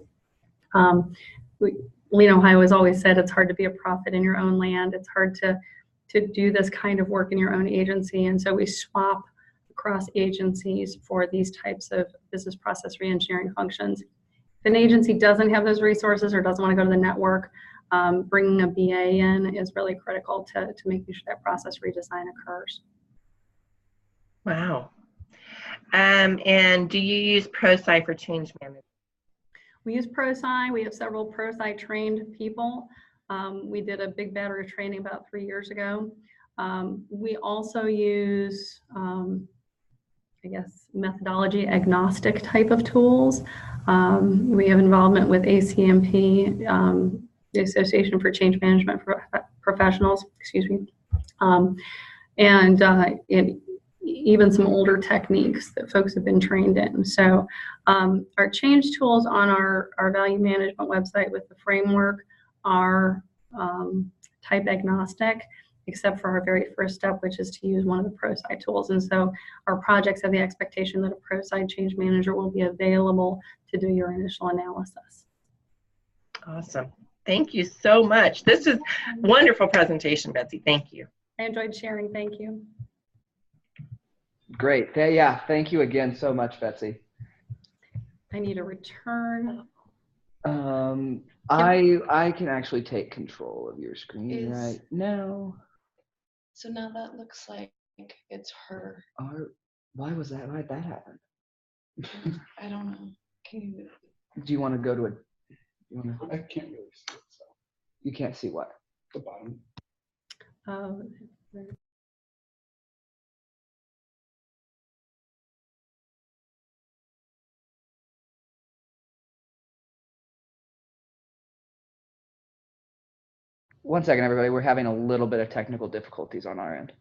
Lean Ohio has always said it's hard to be a prophet in your own land. It's hard to do this kind of work in your own agency. And so we swap across agencies for these types of business process reengineering functions. If an agency doesn't have those resources or doesn't want to go to the network, bringing a BA in is really critical to making sure that process redesign occurs. Wow. And do you use ProSci for change management? We use ProSci. We have several ProSci trained people. We did a big battery of training about 3 years ago. We also use, I guess, methodology agnostic type of tools. We have involvement with ACMP, the Association for Change Management Professionals, excuse me, and even some older techniques that folks have been trained in. So our change tools on our value management website with the framework are type agnostic, except for our very first step, which is to use one of the ProSci tools. And so our projects have the expectation that a ProSci change manager will be available to do your initial analysis. Awesome. Thank you so much. This is a wonderful presentation, Betsy. Thank you. I enjoyed sharing. Thank you. Great. Yeah, thank you again so much, Betsy. I need a return. I can actually take control of your screen Is- right now. So now that looks like it's her. Why was that? Why did that happen? I don't know. Can you? Do you want to go to I can't really see it, so you can't see what? the bottom. Um, One second, everybody. We're having a little bit of technical difficulties on our end.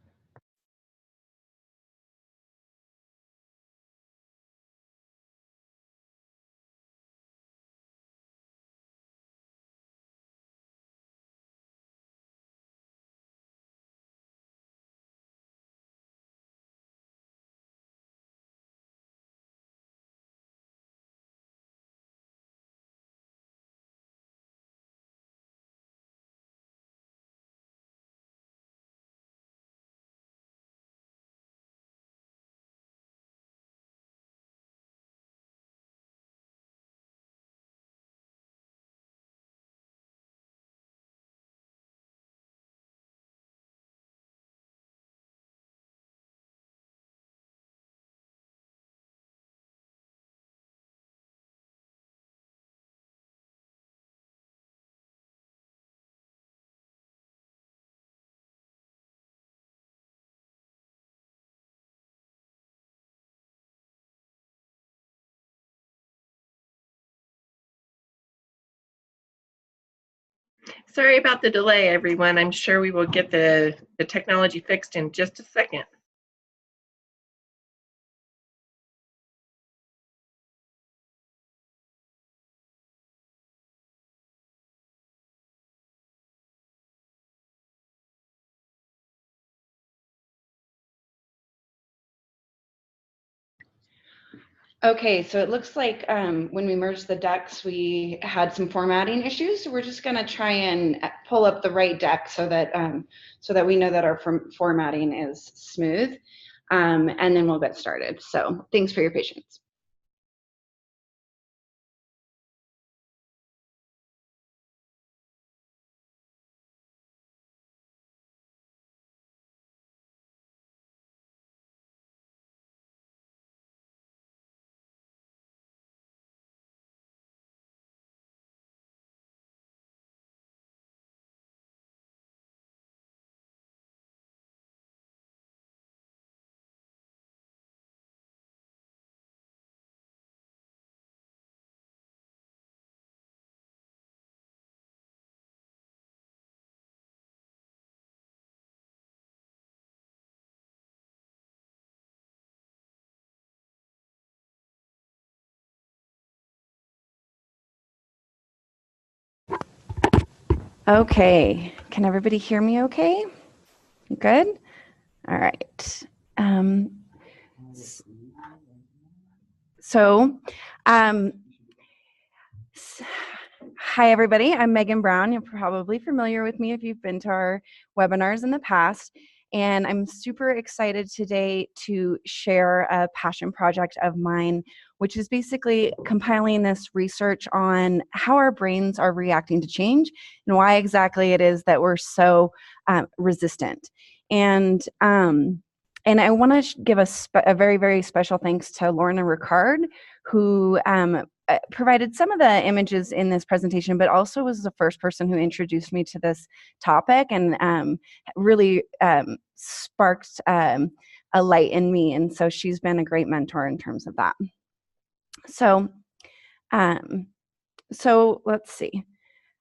Sorry about the delay, everyone. I'm sure we will get the technology fixed in just a second. Okay, so it looks like when we merged the decks, we had some formatting issues. So we're just going to try and pull up the right deck so that we know that our formatting is smooth, and then we'll get started. So thanks for your patience. Okay, can everybody hear me okay? Good? All right. So, hi everybody, I'm Meagan Brown. You're probably familiar with me if you've been to our webinars in the past. And I'm super excited today to share a passion project of mine, which is basically compiling this research on how our brains are reacting to change and why exactly it is that we're so resistant. And I want to give a very, very special thanks to Lorna Ricard, who provided some of the images in this presentation, but also was the first person who introduced me to this topic and really sparked a light in me. And so she's been a great mentor in terms of that. So, let's see.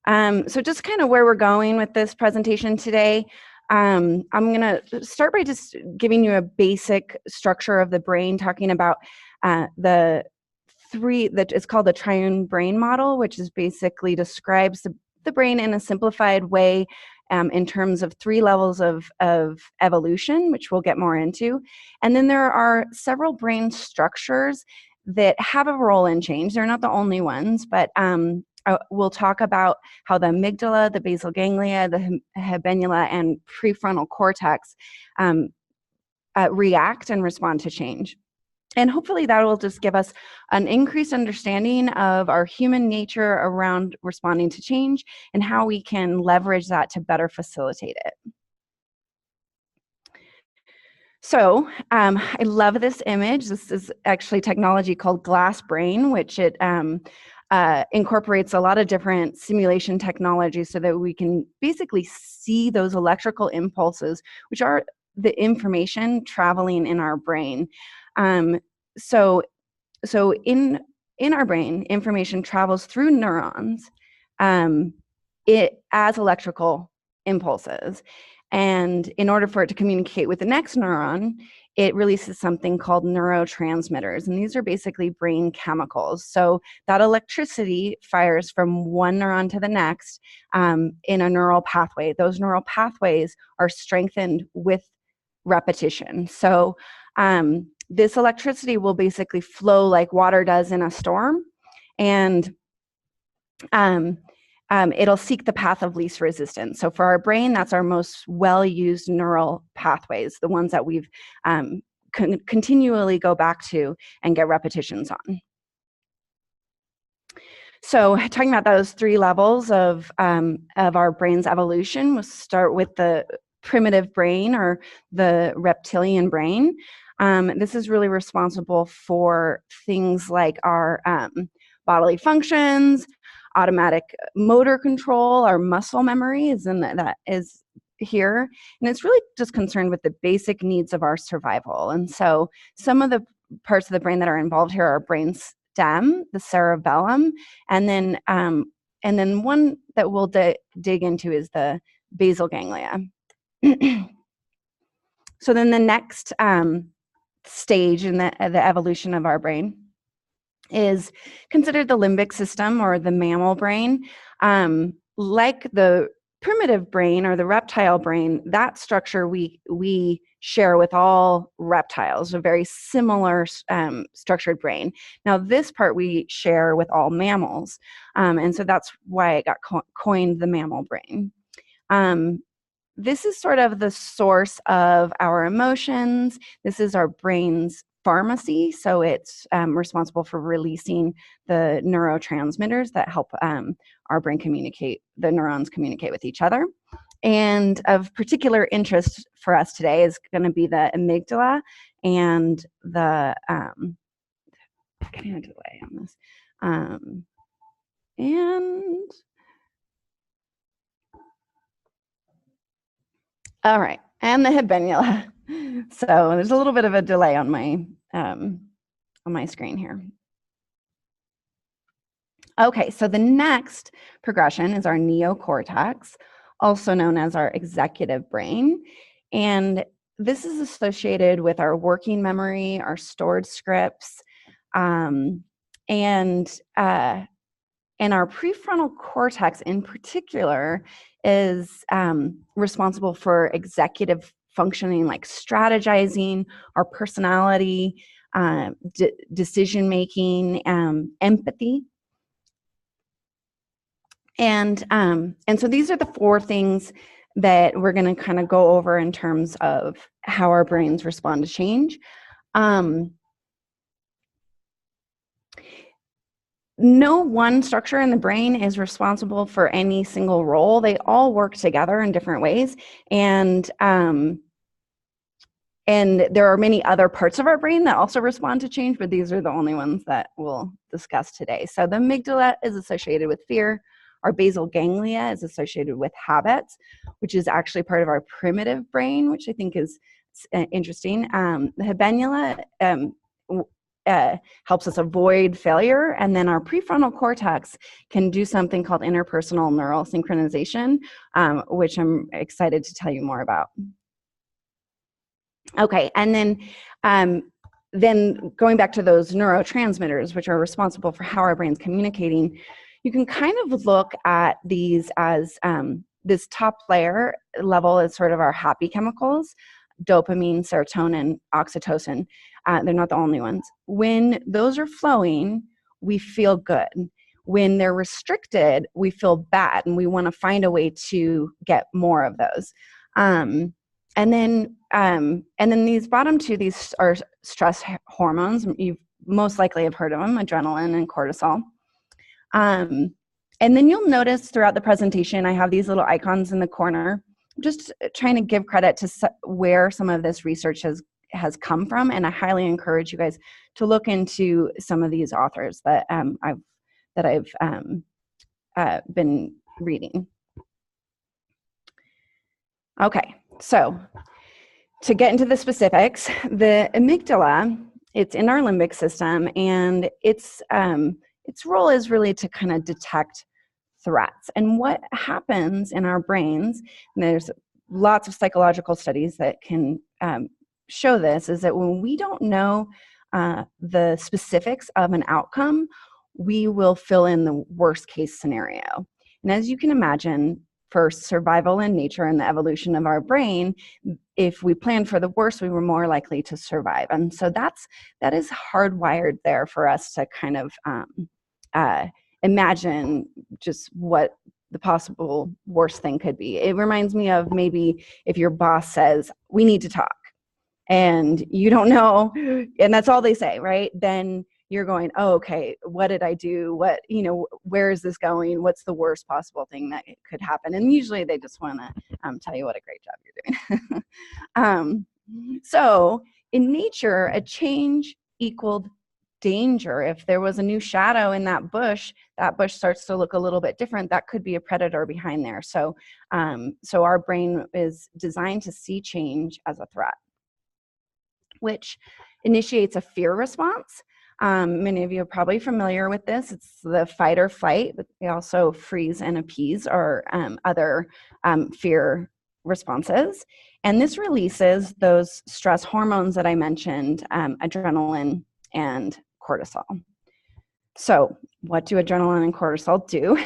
So just kind of where we're going with this presentation today. I'm going to start by just giving you a basic structure of the brain, talking about the three, that it's called the triune brain model, which is basically describes the brain in a simplified way in terms of three levels of evolution, which we'll get more into. And then there are several brain structures that have a role in change. They're not the only ones, but we'll talk about how the amygdala, the basal ganglia, the habenula, and prefrontal cortex react and respond to change. And hopefully that will just give us an increased understanding of our human nature around responding to change and how we can leverage that to better facilitate it. So I love this image. This is actually technology called Glass Brain, which it incorporates a lot of different simulation technologies so that we can basically see those electrical impulses, which are the information traveling in our brain. So in our brain, information travels through neurons as electrical impulses. And in order for it to communicate with the next neuron, it releases something called neurotransmitters. And these are basically brain chemicals. So that electricity fires from one neuron to the next in a neural pathway. Those neural pathways are strengthened with repetition. So this electricity will basically flow like water does in a storm, and it'll seek the path of least resistance. So for our brain, that's our most well-used neural pathways, the ones that we've continually go back to and get repetitions on. So talking about those three levels of our brain's evolution, we'll start with the primitive brain or the reptilian brain. This is really responsible for things like our bodily functions, automatic motor control, our muscle memory is that is here. And it's really just concerned with the basic needs of our survival. And so some of the parts of the brain that are involved here are brain stem, the cerebellum, and then one that we'll dig into is the basal ganglia. So then the next stage in the evolution of our brain is considered the limbic system or the mammal brain. Like the primitive brain or the reptile brain, that structure we share with all reptiles, a very similar structured brain. Now this part we share with all mammals, and so that's why it got coined the mammal brain. This is sort of the source of our emotions. This is our brain's pharmacy, so it's responsible for releasing the neurotransmitters that help our brain communicate, the neurons communicate with each other. And of particular interest for us today is going to be the amygdala and the, getting a delay on this, and all right, and the habenula. So there's a little bit of a delay on my screen here. Okay, so the next progression is our neocortex, also known as our executive brain. And this is associated with our working memory, our stored scripts, and our prefrontal cortex in particular is responsible for executive functioning, like strategizing, our personality, decision making, empathy. And so these are the four things that we're going to kind of go over in terms of how our brains respond to change. No one structure in the brain is responsible for any single role. They all work together in different ways. And there are many other parts of our brain that also respond to change, but these are the only ones that we'll discuss today. So the amygdala is associated with fear. Our basal ganglia is associated with habits, which is actually part of our primitive brain, which I think is interesting. The habenula helps us avoid failure, and then our prefrontal cortex can do something called interpersonal neural synchronization, which I'm excited to tell you more about. Okay, and then going back to those neurotransmitters, which are responsible for how our brain's communicating, you can kind of look at these as this top layer level is sort of our happy chemicals, dopamine, serotonin, oxytocin. They're not the only ones. When those are flowing, we feel good. When they're restricted, we feel bad, and we want to find a way to get more of those. And then these bottom two, these are stress hormones. You most likely have heard of them, adrenaline and cortisol. And then you'll notice throughout the presentation, I have these little icons in the corner, just trying to give credit to where some of this research has come from. And I highly encourage you guys to look into some of these authors that I've been reading. Okay, so to get into the specifics, the amygdala, it's in our limbic system, and its role is really to kind of detect threats. And what happens in our brains, and there's lots of psychological studies that can show this, is that when we don't know the specifics of an outcome, we will fill in the worst case scenario. And as you can imagine, for survival in nature and the evolution of our brain, if we plan for the worst, we were more likely to survive. And so that is hardwired there for us to kind of imagine just what the possible worst thing could be. It reminds me of maybe if your boss says, "We need to talk," and you don't know, and that's all they say, right? Then you're going, "Oh, okay, what did I do? What, where is this going? What's the worst possible thing that could happen?" And usually they just want to tell you what a great job you're doing. So in nature, a change equaled danger. If there was a new shadow in that bush starts to look a little bit different. That could be a predator behind there. So our brain is designed to see change as a threat, which initiates a fear response. Many of you are probably familiar with this. It's the fight or flight, but they also freeze and appease or other fear responses. And this releases those stress hormones that I mentioned, adrenaline and cortisol. So what do adrenaline and cortisol do?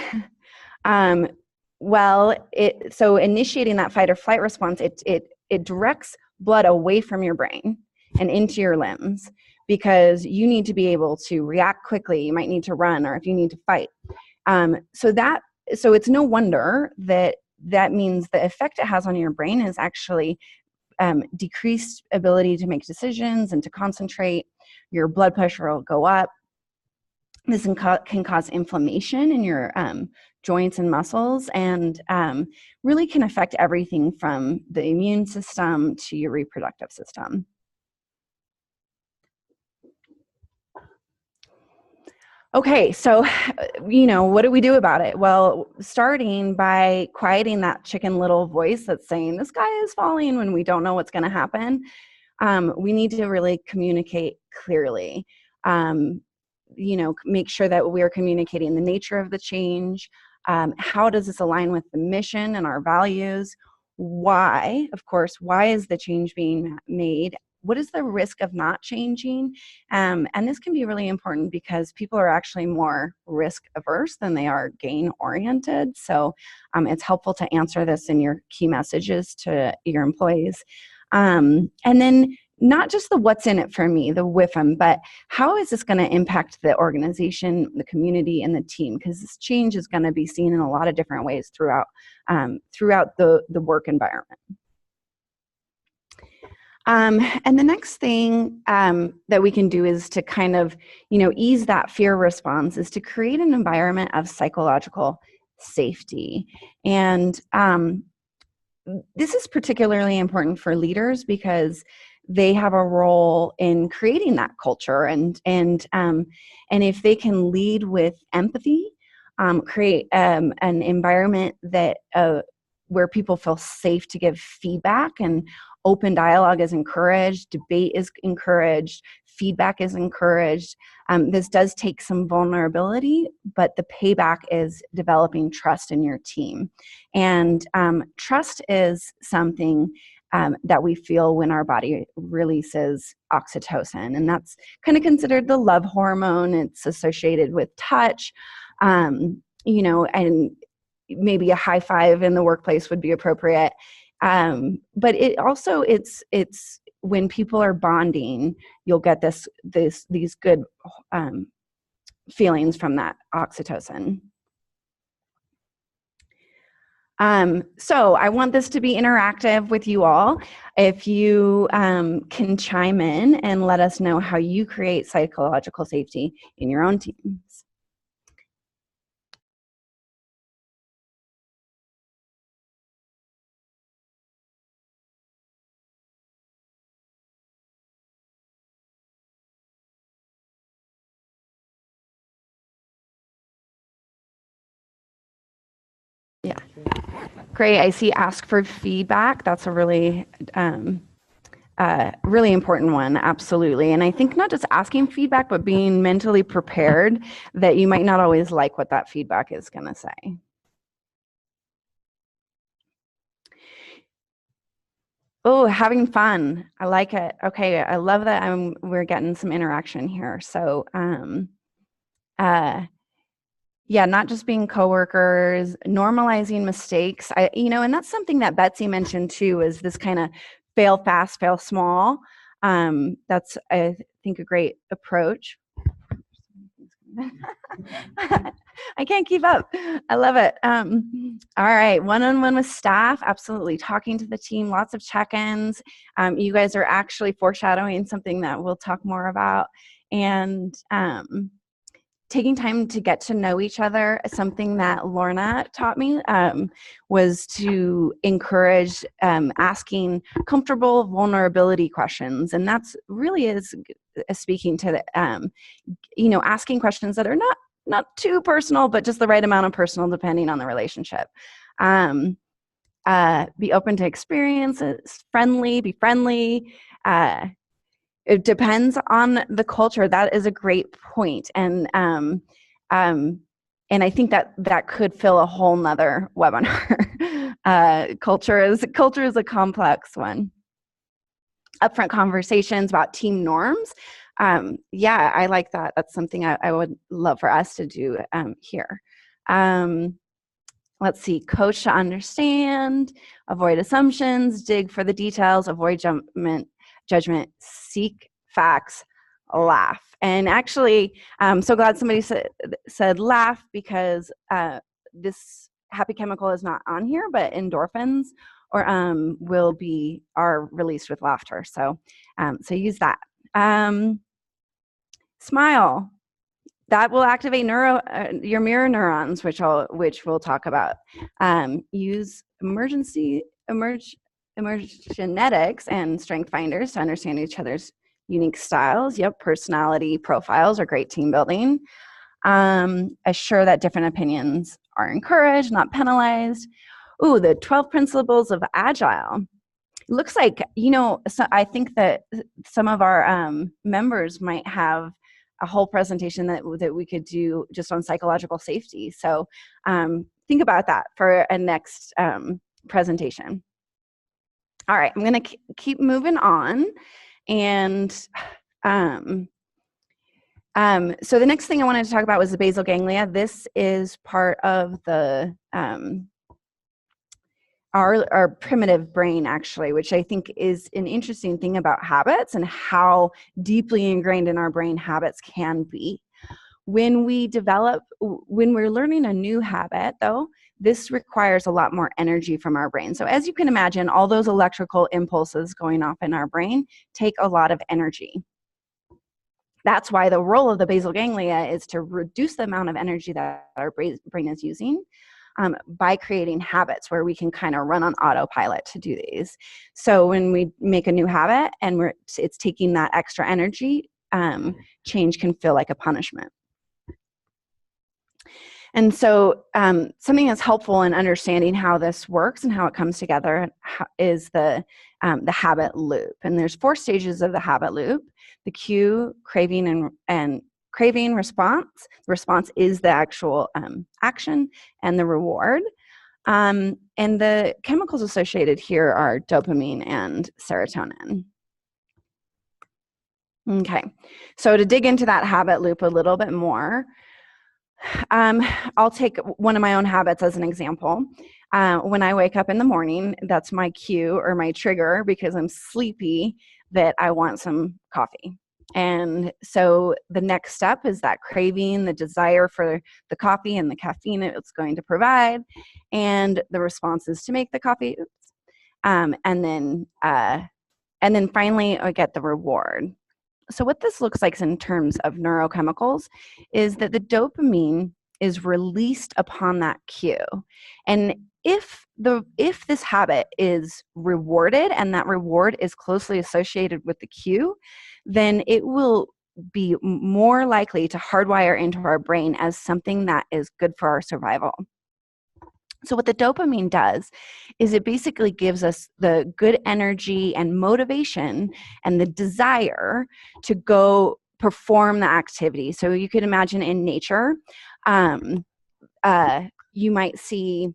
So initiating that fight or flight response, it directs blood away from your brain and into your limbs, because you need to be able to react quickly. You might need to run, or if you need to fight. So it's no wonder that means the effect it has on your brain is actually decreased ability to make decisions and to concentrate. Your blood pressure will go up. This can cause inflammation in your joints and muscles, and really can affect everything from the immune system to your reproductive system. Okay, so, what do we do about it? Well, starting by quieting that chicken little voice that's saying, "The sky is falling," when we don't know what's going to happen, we need to really communicate clearly. Make sure that we're communicating the nature of the change. How does this align with the mission and our values? Why is the change being made? What is the risk of not changing? And this can be really important because people are actually more risk averse than they are gain oriented. So it's helpful to answer this in your key messages to your employees. And then not just the what's in it for me, the WIFM, but how is this going to impact the organization, the community, and the team? Because this change is going to be seen in a lot of different ways throughout the work environment. And the next thing that we can do is to kind of, ease that fear response, is to create an environment of psychological safety. And this is particularly important for leaders because they have a role in creating that culture. And if they can lead with empathy, create an environment that where people feel safe to give feedback, and open dialogue is encouraged, debate is encouraged, feedback is encouraged. This does take some vulnerability, but the payback is developing trust in your team. And trust is something that we feel when our body releases oxytocin. And that's kind of considered the love hormone. It's associated with touch, and maybe a high five in the workplace would be appropriate. But it's when people are bonding, you'll get these good feelings from that oxytocin. So I want this to be interactive with you all. If you can chime in and let us know how you create psychological safety in your own teams. Yeah, great. I see ask for feedback. That's a really really important one, absolutely. And I think not just asking feedback, but being mentally prepared that you might not always like what that feedback is going to say. Oh, having fun. I like it. Okay, I love that we're getting some interaction here. So, yeah, not just being coworkers, normalizing mistakes. And that's something that Betsy mentioned too, is this kind of fail fast, fail small. That's, I think, a great approach. I can't keep up. I love it. All right, one-on-one with staff, absolutely. Talking to the team, lots of check-ins. You guys are actually foreshadowing something that we'll talk more about. And taking time to get to know each other. Something that Lorna taught me was to encourage asking comfortable vulnerability questions. And that's really is speaking to the, asking questions that are not too personal, but just the right amount of personal depending on the relationship. Be open to experiences, be friendly. It depends on the culture. That is a great point. And I think that could fill a whole nother webinar. Culture is a complex one. Upfront conversations about team norms. Yeah, I like that. That's something I would love for us to do here. Let's see, coach to understand, avoid assumptions, dig for the details, avoid judgment, seek facts, laugh. And actually, I'm so glad somebody said laugh, because this happy chemical is not on here, but endorphins are released with laughter. So use that. Smile. That will activate your mirror neurons, which we'll talk about. Use emergenetics and strength finders to understand each other's unique styles. Yep, personality profiles are great team building. Assure that different opinions are encouraged, not penalized. Ooh, the 12 principles of Agile. Looks like, so I think that some of our members might have a whole presentation that we could do just on psychological safety. So think about that for a next presentation. All right, I'm going to keep moving on. And so the next thing I wanted to talk about was the basal ganglia. This is part of the our primitive brain, actually, which I think is an interesting thing about habits and how deeply ingrained in our brain habits can be. When we're learning a new habit, though, this requires a lot more energy from our brain. So as you can imagine, all those electrical impulses going off in our brain take a lot of energy. That's why the role of the basal ganglia is to reduce the amount of energy that our brain is using by creating habits where we can kind of run on autopilot to do these. So when we make a new habit and it's taking that extra energy, change can feel like a punishment. And so something that's helpful in understanding how this works and how it comes together is the habit loop. And there's 4 stages of the habit loop: the cue, craving, and craving, response. The response is the actual action, and the reward. And the chemicals associated here are dopamine and serotonin. Okay, so to dig into that habit loop a little bit more, I'll take one of my own habits as an example. When I wake up in the morning, that's my cue or my trigger, because I'm sleepy, that I want some coffee. And so the next step is that craving, the desire for the coffee and the caffeine it's going to provide, and the responses to make the coffee. And then finally, I get the reward. So what this looks like in terms of neurochemicals is that the dopamine is released upon that cue. And if this habit is rewarded and that reward is closely associated with the cue, then it will be more likely to hardwire into our brain as something that is good for our survival. So what the dopamine does is it basically gives us the good energy and motivation and the desire to go perform the activity. So you could imagine in nature, you might see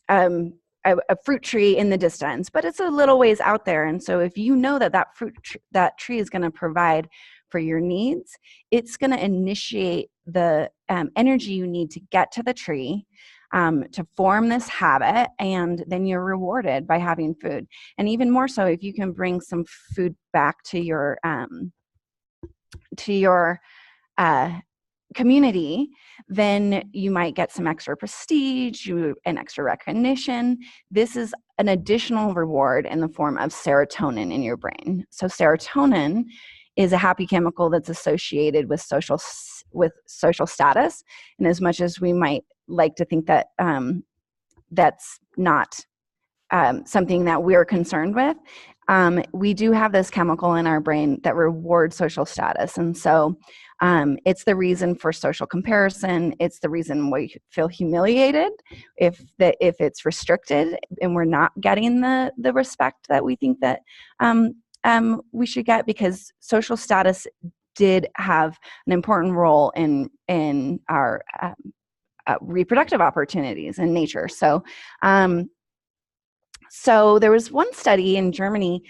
a fruit tree in the distance, but it's a little ways out there. And so if you know that that tree is going to provide for your needs, it's going to initiate the energy you need to get to the tree, to form this habit, and then you're rewarded by having food. And even more so, if you can bring some food back to your community, then you might get some extra prestige, an extra recognition. This is an additional reward in the form of serotonin in your brain. So serotonin is a happy chemical that's associated with social status. And as much as we might like to think that that's not something that we're concerned with, we do have this chemical in our brain that rewards social status. And so it's the reason for social comparison. It's the reason we feel humiliated if it's restricted and we're not getting the respect that we think that we should get, because social status did have an important role in our reproductive opportunities in nature. So there was one study in Germany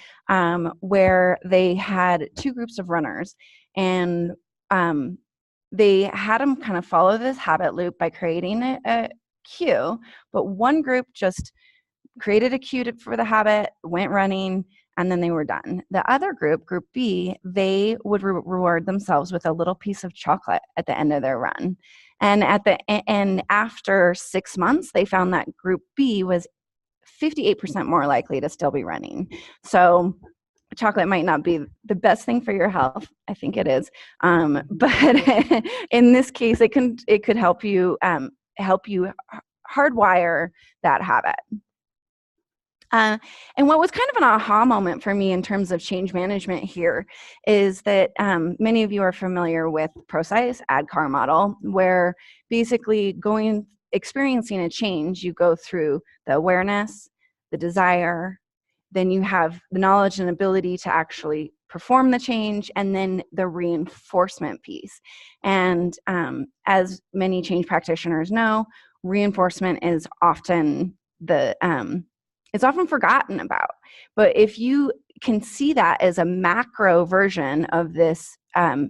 where they had two groups of runners, and they had them kind of follow this habit loop by creating a cue, but one group just created a cue for the habit, went running, and then they were done. The other group, Group B, they would reward themselves with a little piece of chocolate at the end of their run. And after 6 months, they found that Group B was 58% more likely to still be running. So chocolate might not be the best thing for your health. I think it is. But in this case, it could help you hardwire that habit. And what was kind of an aha moment for me in terms of change management here is that many of you are familiar with ProSci's ADKAR model, where basically experiencing a change, you go through the awareness, the desire, then you have the knowledge and ability to actually perform the change, and then the reinforcement piece. And as many change practitioners know, reinforcement is often it's often forgotten about. But if you can see that as a macro version of this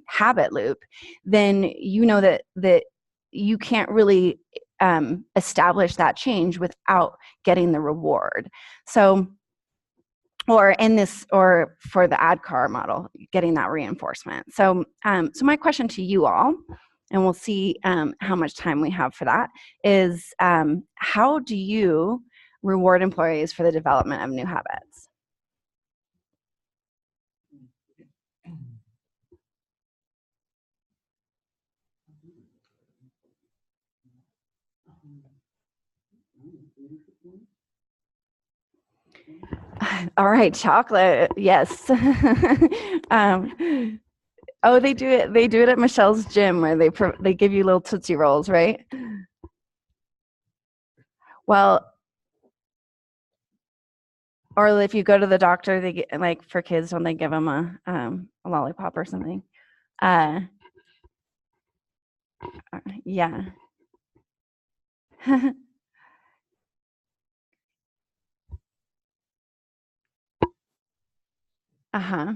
habit loop, then you know that you can't really establish that change without getting the reward. So, or for the ADKAR model, getting that reinforcement. So, so my question to you all, and we'll see how much time we have for that, is how do you reward employees for the development of new habits? All right, chocolate, yes. Oh, they do it. They do it at Michelle's gym, where they give you little Tootsie Rolls, right? Well, or if you go to the doctor, they get, like for kids, when they give them a lollipop or something. Yeah. Uh-huh.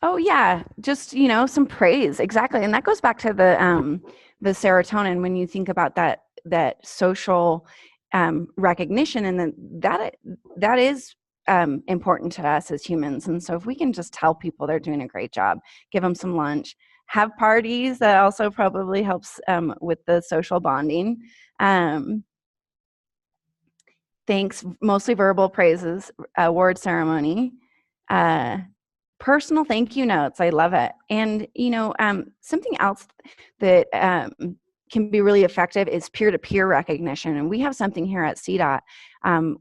Oh yeah, just some praise, exactly, and that goes back to the serotonin. When you think about that social recognition, and that is important to us as humans. And so if we can just tell people they're doing a great job, give them some lunch, have parties, that also probably helps with the social bonding. Thanks, mostly verbal praises, award ceremony, personal thank you notes. I love it. And, something else that can be really effective is peer-to-peer recognition. And we have something here at CDOT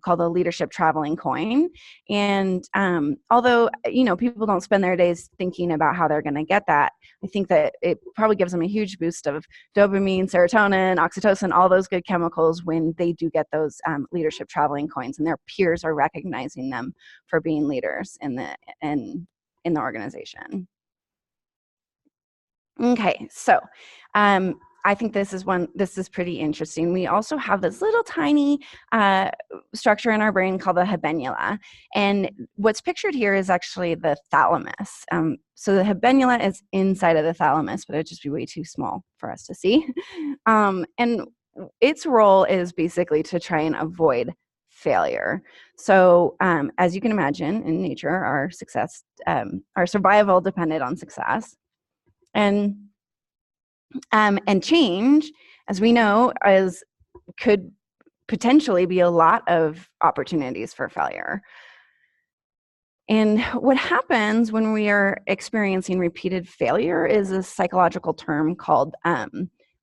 called the Leadership Traveling Coin. And although, people don't spend their days thinking about how they're going to get that, I think that it probably gives them a huge boost of dopamine, serotonin, oxytocin, all those good chemicals when they do get those leadership traveling coins, and their peers are recognizing them for being leaders in the organization. Okay, so I think this is pretty interesting. We also have this little tiny structure in our brain called the habenula. And what's pictured here is actually the thalamus. So the habenula is inside of the thalamus, but it'd just be way too small for us to see. And its role is basically to try and avoid failure. So as you can imagine, in nature, our survival depended on success. And change, as we know, could potentially be a lot of opportunities for failure. And what happens when we are experiencing repeated failure is a psychological term called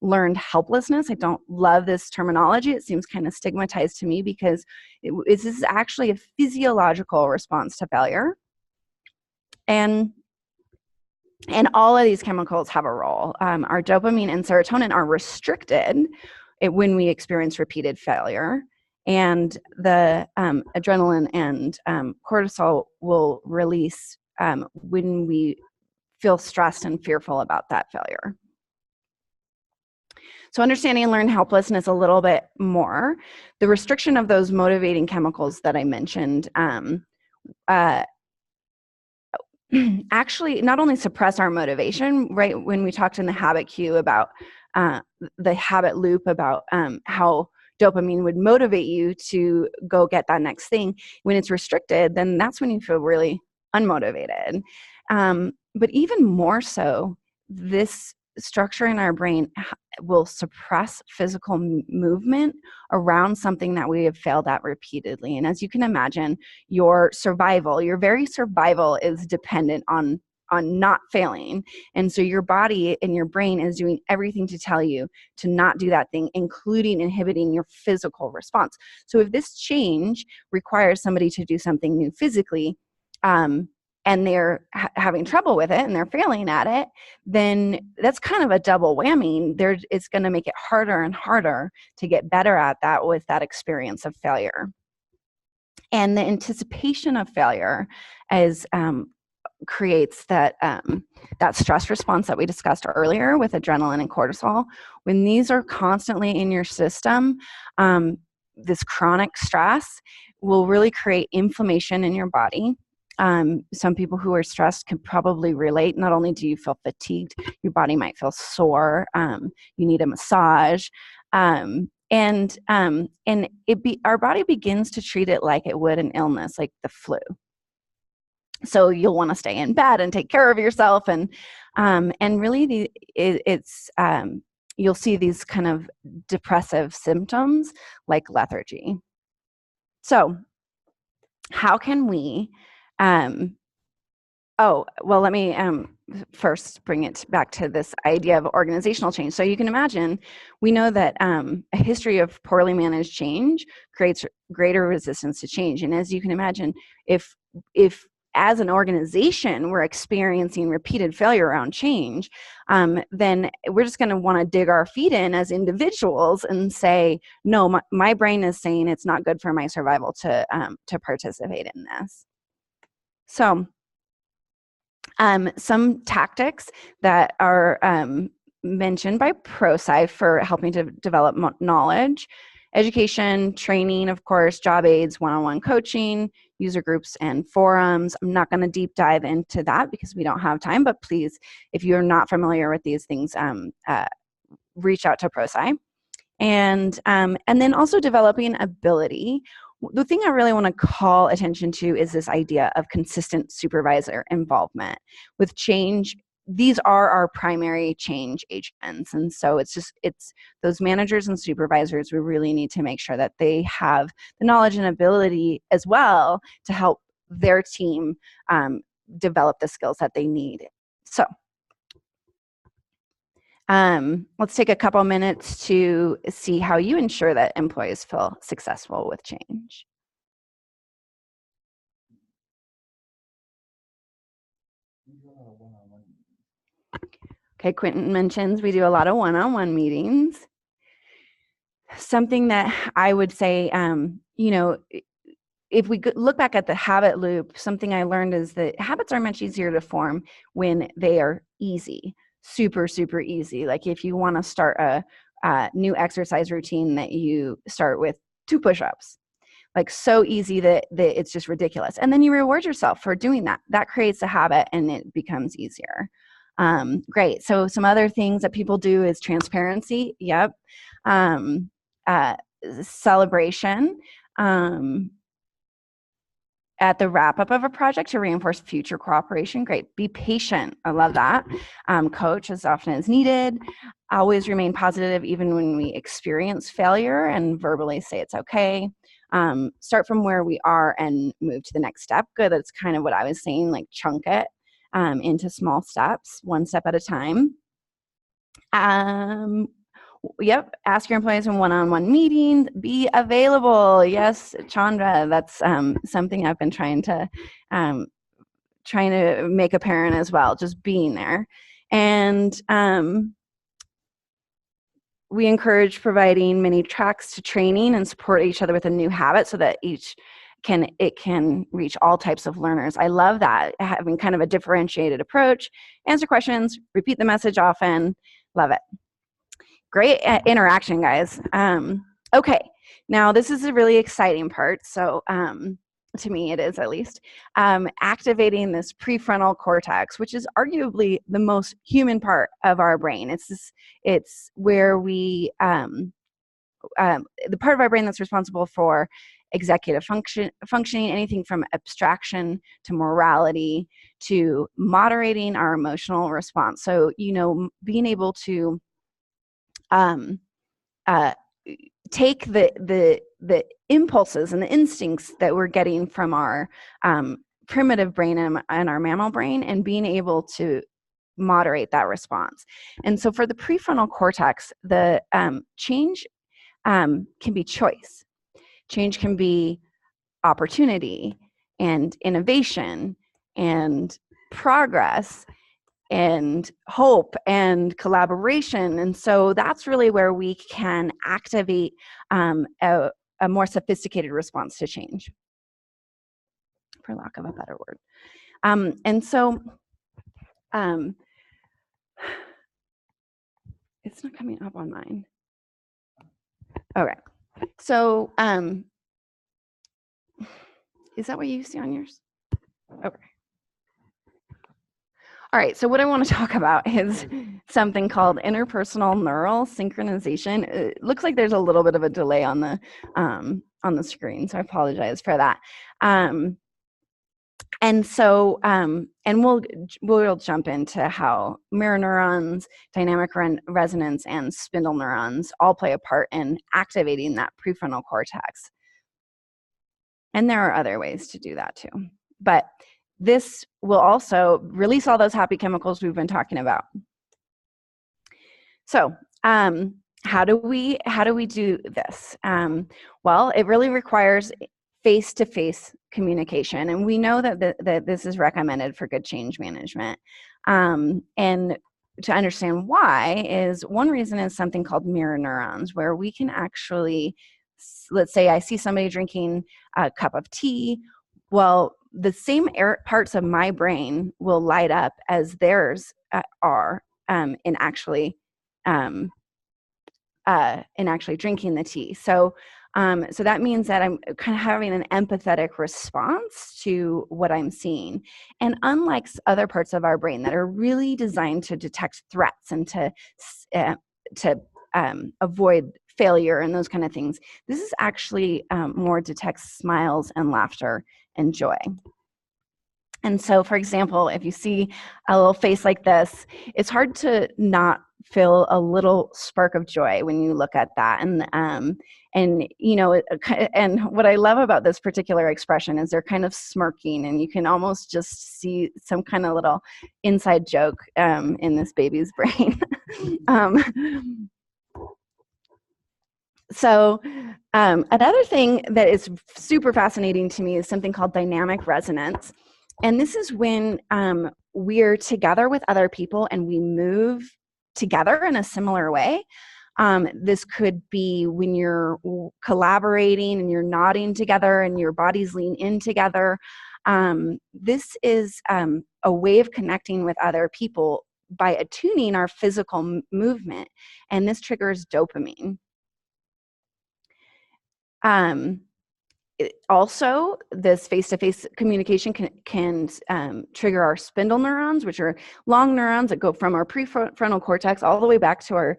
learned helplessness. I don't love this terminology. It seems kind of stigmatized to me because this is actually a physiological response to failure. And all of these chemicals have a role. Our dopamine and serotonin are restricted when we experience repeated failure, and the adrenaline and cortisol will release when we feel stressed and fearful about that failure. So understanding learned helplessness a little bit more, the restriction of those motivating chemicals that I mentioned actually not only suppress our motivation, right? When we talked in the habit cue about the habit loop about how dopamine would motivate you to go get that next thing, when it's restricted, then that's when you feel really unmotivated. But even more so, this structure in our brain will suppress physical movement around something that we have failed at repeatedly. And as you can imagine, your very survival is dependent on not failing. And so your body and your brain is doing everything to tell you to not do that thing, including inhibiting your physical response. So if this change requires somebody to do something new physically, and they're having trouble with it and they're failing at it, then that's kind of a double whammy. It's going to make it harder and harder to get better at that with that experience of failure. And the anticipation of failure creates that stress response that we discussed earlier with adrenaline and cortisol. When these are constantly in your system, this chronic stress will really create inflammation in your body. Some people who are stressed can probably relate. Not only do you feel fatigued, your body might feel sore. You need a massage. Our body begins to treat it like it would an illness, like the flu. So you'll want to stay in bed and take care of yourself. And really you'll see these kind of depressive symptoms like lethargy. So how can we let me first bring it back to this idea of organizational change. So you can imagine, we know that a history of poorly managed change creates greater resistance to change. And as you can imagine, if as an organization we're experiencing repeated failure around change, then we're just going to want to dig our feet in as individuals and say, no, my brain is saying it's not good for my survival to participate in this. So some tactics that are mentioned by ProSci for helping to develop knowledge: education, training, of course, job aids, one-on-one coaching, user groups, and forums. I'm not going to deep dive into that because we don't have time, but please, if you're not familiar with these things, reach out to ProSci. And then also developing ability the thing I really want to call attention to is this idea of consistent supervisor involvement. With change, these are our primary change agents. And so it's those managers and supervisors, we really need to make sure that they have the knowledge and ability as well to help their team develop the skills that they need. So let's take a couple minutes to see how you ensure that employees feel successful with change. Okay, Quentin mentions we do a lot of one-on-one meetings. Something that I would say, if we look back at the habit loop, something I learned is that habits are much easier to form when they are easy, super, super easy. Like if you want to start a new exercise routine, that you start with 2 push-ups, like so easy that it's just ridiculous. And then you reward yourself for doing that. That creates a habit and it becomes easier. Great. So some other things that people do is transparency. Yep. Celebration. At the wrap-up of a project to reinforce future cooperation. Great. Be patient. I love that. Coach as often as needed. Always remain positive even when we experience failure and verbally say it's okay. Start from where we are and move to the next step. Good. That's kind of what I was saying, like chunk it into small steps, 1 step at a time. Yep. Ask your employees in one-on-one meetings. Be available. Yes, Chandra. That's something I've been trying to make apparent as well. Just being there, and we encourage providing mini tracks to training and support each other with a new habit, so that it can reach all types of learners. I love that, having kind of a differentiated approach. Answer questions. Repeat the message often. Love it. Great interaction, guys. Okay, now this is a really exciting part. So to me, it is at least, activating this prefrontal cortex, which is arguably the most human part of our brain. It's where we, the part of our brain that's responsible for executive functioning, anything from abstraction to morality to moderating our emotional response. So, being able to take the impulses and the instincts that we're getting from our primitive brain and our mammal brain, and being able to moderate that response. And so for the prefrontal cortex, the change can be choice. Change can be opportunity and innovation and progress and hope and collaboration. And so that's really where we can activate a more sophisticated response to change, for lack of a better word. And so it's not coming up on mine. Okay. So is that what you see on yours? Okay. All right, so what I want to talk about is something called interpersonal neural synchronization. It looks like there's a little bit of a delay on the screen, so I apologize for that. And so, and we'll jump into how mirror neurons, dynamic resonance, and spindle neurons all play a part in activating that prefrontal cortex. And there are other ways to do that too, but this will also release all those happy chemicals we've been talking about. So how do we do this? Well, it really requires face-to-face communication, and we know that this is recommended for good change management. And to understand why, is one reason is something called mirror neurons, where we can actually, let's say I see somebody drinking a cup of tea. Well, the same parts of my brain will light up as theirs are in actually drinking the tea. So that means that I'm kind of having an empathetic response to what I'm seeing. And unlike other parts of our brain that are really designed to detect threats and to avoid failure and those kind of things. This is actually more detects smiles and laughter and joy. And so, for example, if you see a little face like this, it's hard to not feel a little spark of joy when you look at that. And you know, and what I love about this particular expression is they're kind of smirking, and you can almost just see some kind of little inside joke in this baby's brain. So another thing that is super fascinating to me is something called dynamic resonance. And this is when we're together with other people and we move together in a similar way. This could be when you're collaborating and you're nodding together and your bodies lean in together. This is a way of connecting with other people by attuning our physical movement, and this triggers dopamine. Also, this face-to-face communication can trigger our spindle neurons, which are long neurons that go from our prefrontal cortex all the way back to our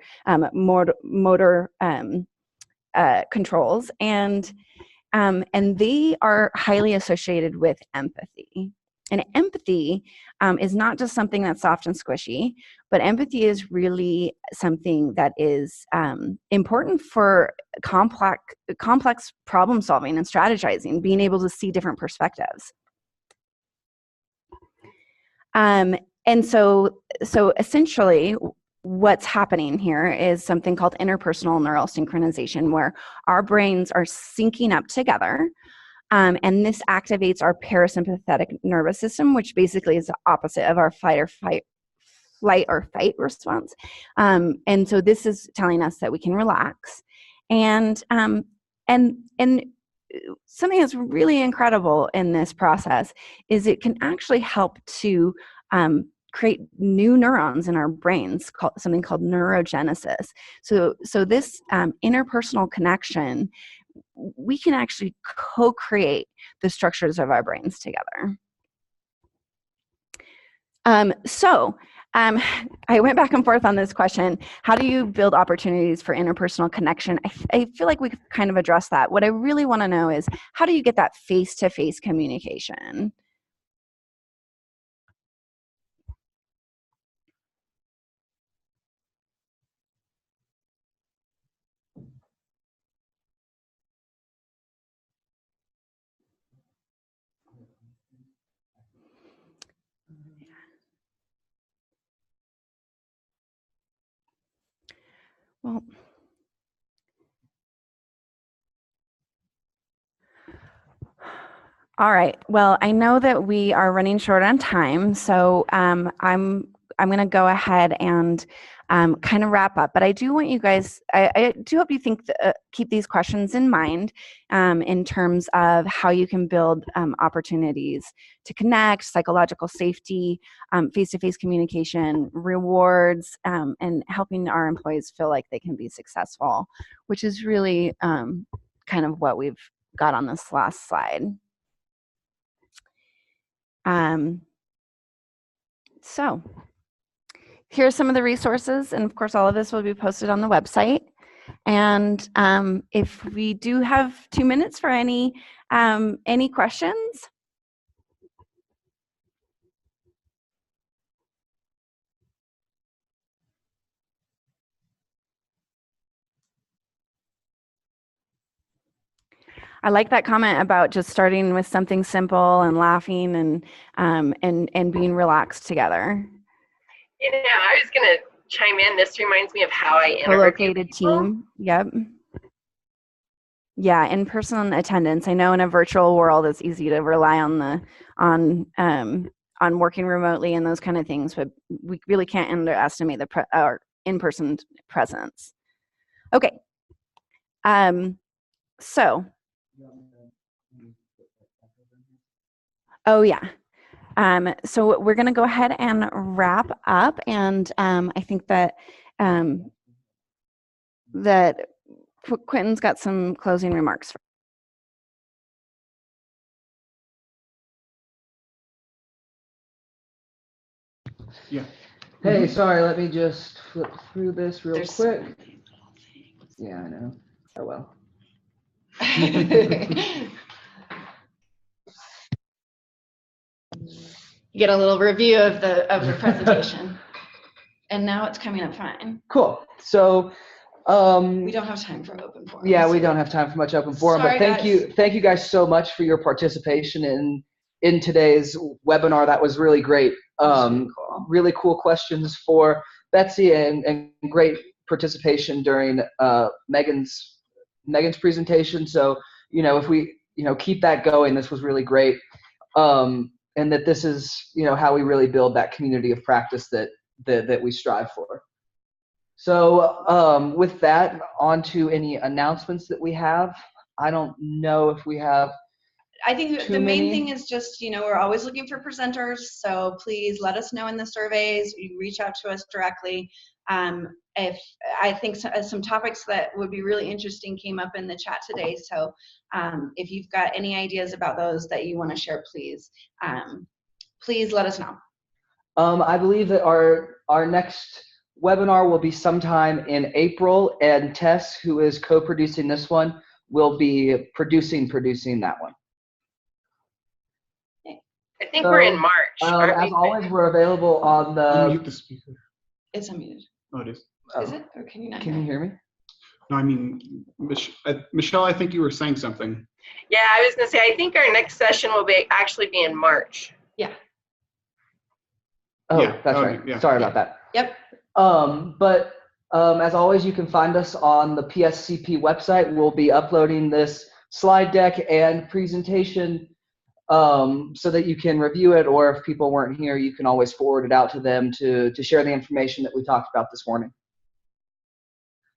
motor controls, and they are highly associated with empathy. And empathy is not just something that's soft and squishy, but empathy is really something that is important for complex problem solving and strategizing, being able to see different perspectives. And so essentially, what's happening here is something called interpersonal neural synchronization, where our brains are syncing up together. And this activates our parasympathetic nervous system, which basically is the opposite of our flight or fight response. And so this is telling us that we can relax. And something that's really incredible in this process is it can actually help to create new neurons in our brains, something called neurogenesis. So this interpersonal connection, we can actually co-create the structures of our brains together. I went back and forth on this question. How do you build opportunities for interpersonal connection? I feel like we've kind of addressed that. What I really want to know is, how do you get that face-to-face communication? Well, all right. Well, I know that we are running short on time, so I'm going to go ahead and kind of wrap up. But I do want you guys, I do hope you keep these questions in mind in terms of how you can build opportunities to connect, psychological safety, face-to-face communication, rewards, and helping our employees feel like they can be successful, which is really kind of what we've got on this last slide. So here's some of the resources, and of course all of this will be posted on the website. And if we do have 2 minutes for any questions. I like that comment about just starting with something simple and laughing and being relaxed together. You know, I was going to chime in. This reminds me of how I interview Co-located team. Yep. Yeah, in-person attendance. I know in a virtual world it's easy to rely on working remotely and those kind of things, but we really can't underestimate our in-person presence. Okay. So. Oh yeah. So we're going to go ahead and wrap up, and I think that that Quentin's got some closing remarks. Yeah. Hey, sorry, let me just flip through this real quick. Yeah, I know. Oh well. You get a little review of the presentation. And now it's coming up fine. Cool. So We don't have time for open forums. yeah, we don't have time for much open forum, Sorry, but thank you guys so much for your participation in today's webinar. That was really great. Really cool. Really cool questions for Betsy and great participation during Meagan's presentation. So, if we, keep that going, this was really great. And that this is, how we really build that community of practice that we strive for. So with that, on to any announcements that we have. I don't know if we have. I think too the main many. thing is just, we're always looking for presenters. So please let us know in the surveys. You reach out to us directly. If I think some topics that would be really interesting came up in the chat today. So if you've got any ideas about those that you want to share, please let us know. I believe that our next webinar will be sometime in April, and Tess, who is co-producing this one, will be producing that one. I think we're in March. aren't we? As always, we're available on the. Unmute the speaker. It's unmuted. Oh, it is. Is it? Or can you not Can you hear me? No, I mean, Michelle, I think you were saying something. Yeah, I was going to say, I think our next session will actually be in March. Yeah. Oh, Yeah. that's Oh, right. yeah. Sorry about that. Yep. But as always, you can find us on the PSCP website. We'll be uploading this slide deck and presentation so that you can review it, or if people weren't here, you can always forward it out to them to share the information that we talked about this morning.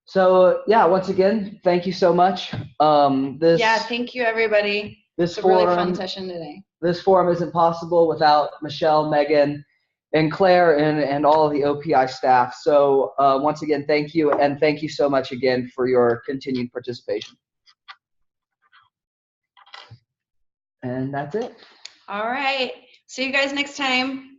So yeah, once again, thank you so much. Thank you, everybody. It's a really fun session today. This forum isn't possible without Michelle, Meagan, and Claire, and all of the OPI staff. So once again, thank you, and thank you so much again for your continued participation. And that's it. All right. See you guys next time.